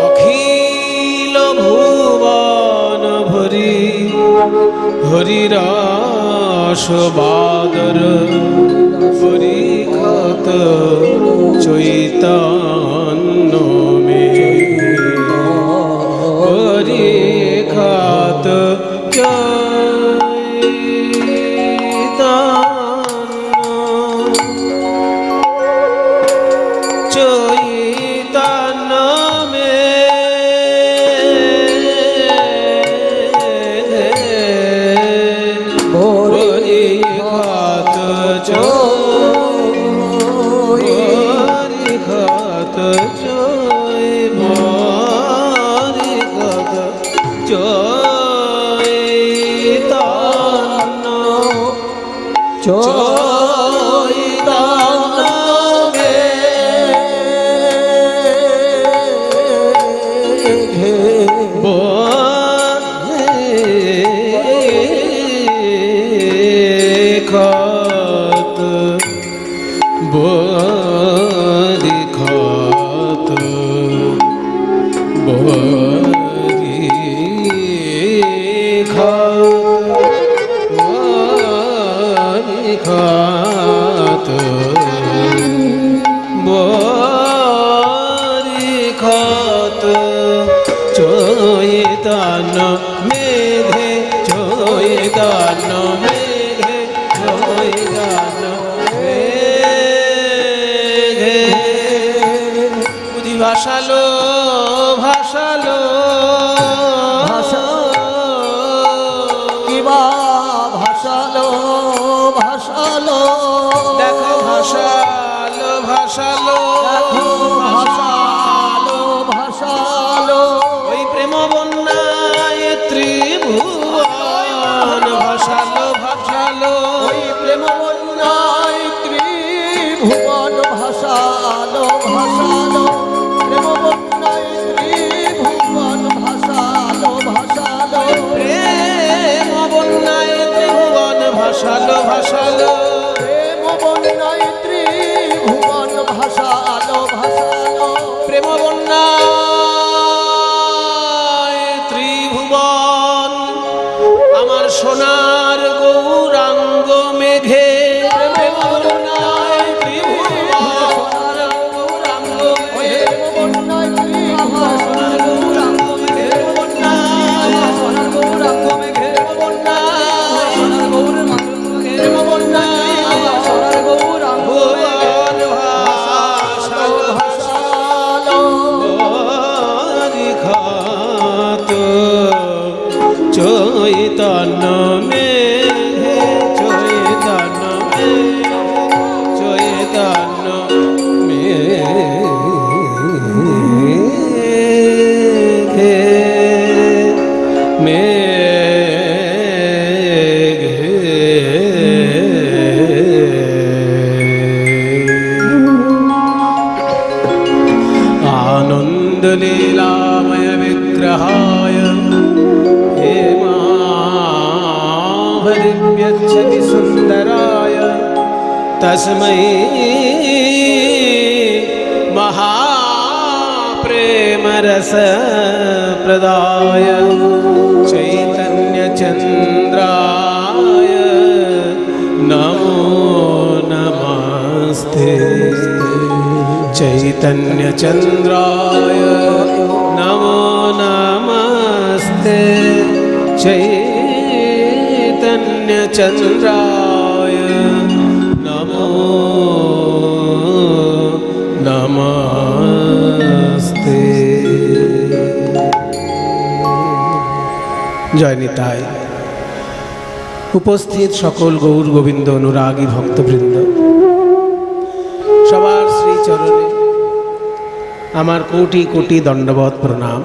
অখিল ভুবন ভরি হরিরস বাদর পরিখত চৈতন্য মে পরিখত চৈতন্য মে পরিখত পরিখত পরিখত চৈতন্য চৈতন্য বরিখত বরিখত বরিখত বরিখত চৈতন্য মেঘে চৈতন্য মেঘে চৈতন্য ভাসালো ভাসালো কিবা ভাসালো ভাসালো দেখো ভাসালো ভাসালো দেখো ভাসালো ভাসালো ওই প্রেম বন্যায় ত্রিভুবন ভাসালো ভাসালো ওই প্রেম বন্যায় ত্রিভুবন ভাসালো ভাসালো প্রেম বন্যায় ত্রিভুবন ভাসালো ভাসালো প্রেম বন্যায় ত্রিভুবন ভাসালো ভাসালো প্রেম বন্যায় ত্রিভুবন ভাসালো ভাসালো প্রেম বন্যায় ত্রিভুবন আমার সোনার গৌরাঙ্গ মেঘে প্রেম বন্যায় ত্রিভুবন সোনার গৌরাঙ্গ মেঘে প্রেম বন্যায় আমার সোনার গৌরাঙ্গ মেঘে বন্যায় সোনার গৌরাঙ্গ মেঘে বন্যায় সোনার গৌরাঙ্গ মেঘে বন্যায় সোনার গৌরাঙ্গ মেঘে ভাসালো ভাসালো খাত চৈতন্য মেঘে চৈতন্য মেঘে চৈতন্য মেঘে आनन्दलीलामय विग्रहाय हेमाभरिव्यच्छति सुन्दराय तस्मै महाप्रेमरसप्रदाय चैतन्यचन्द्राय नमो नमस्ते चैतन्यचन्द्राय नमो नमस्ते चैतन्यचन्द्राय नमो नमस्ते জয় নিতাই। উপস্থিত সকল গৌর গোবিন্দ অনুরাগী ভক্তবৃন্দ, সবার শ্রীচরণে আমার কোটি কোটি দণ্ডবত প্রণাম।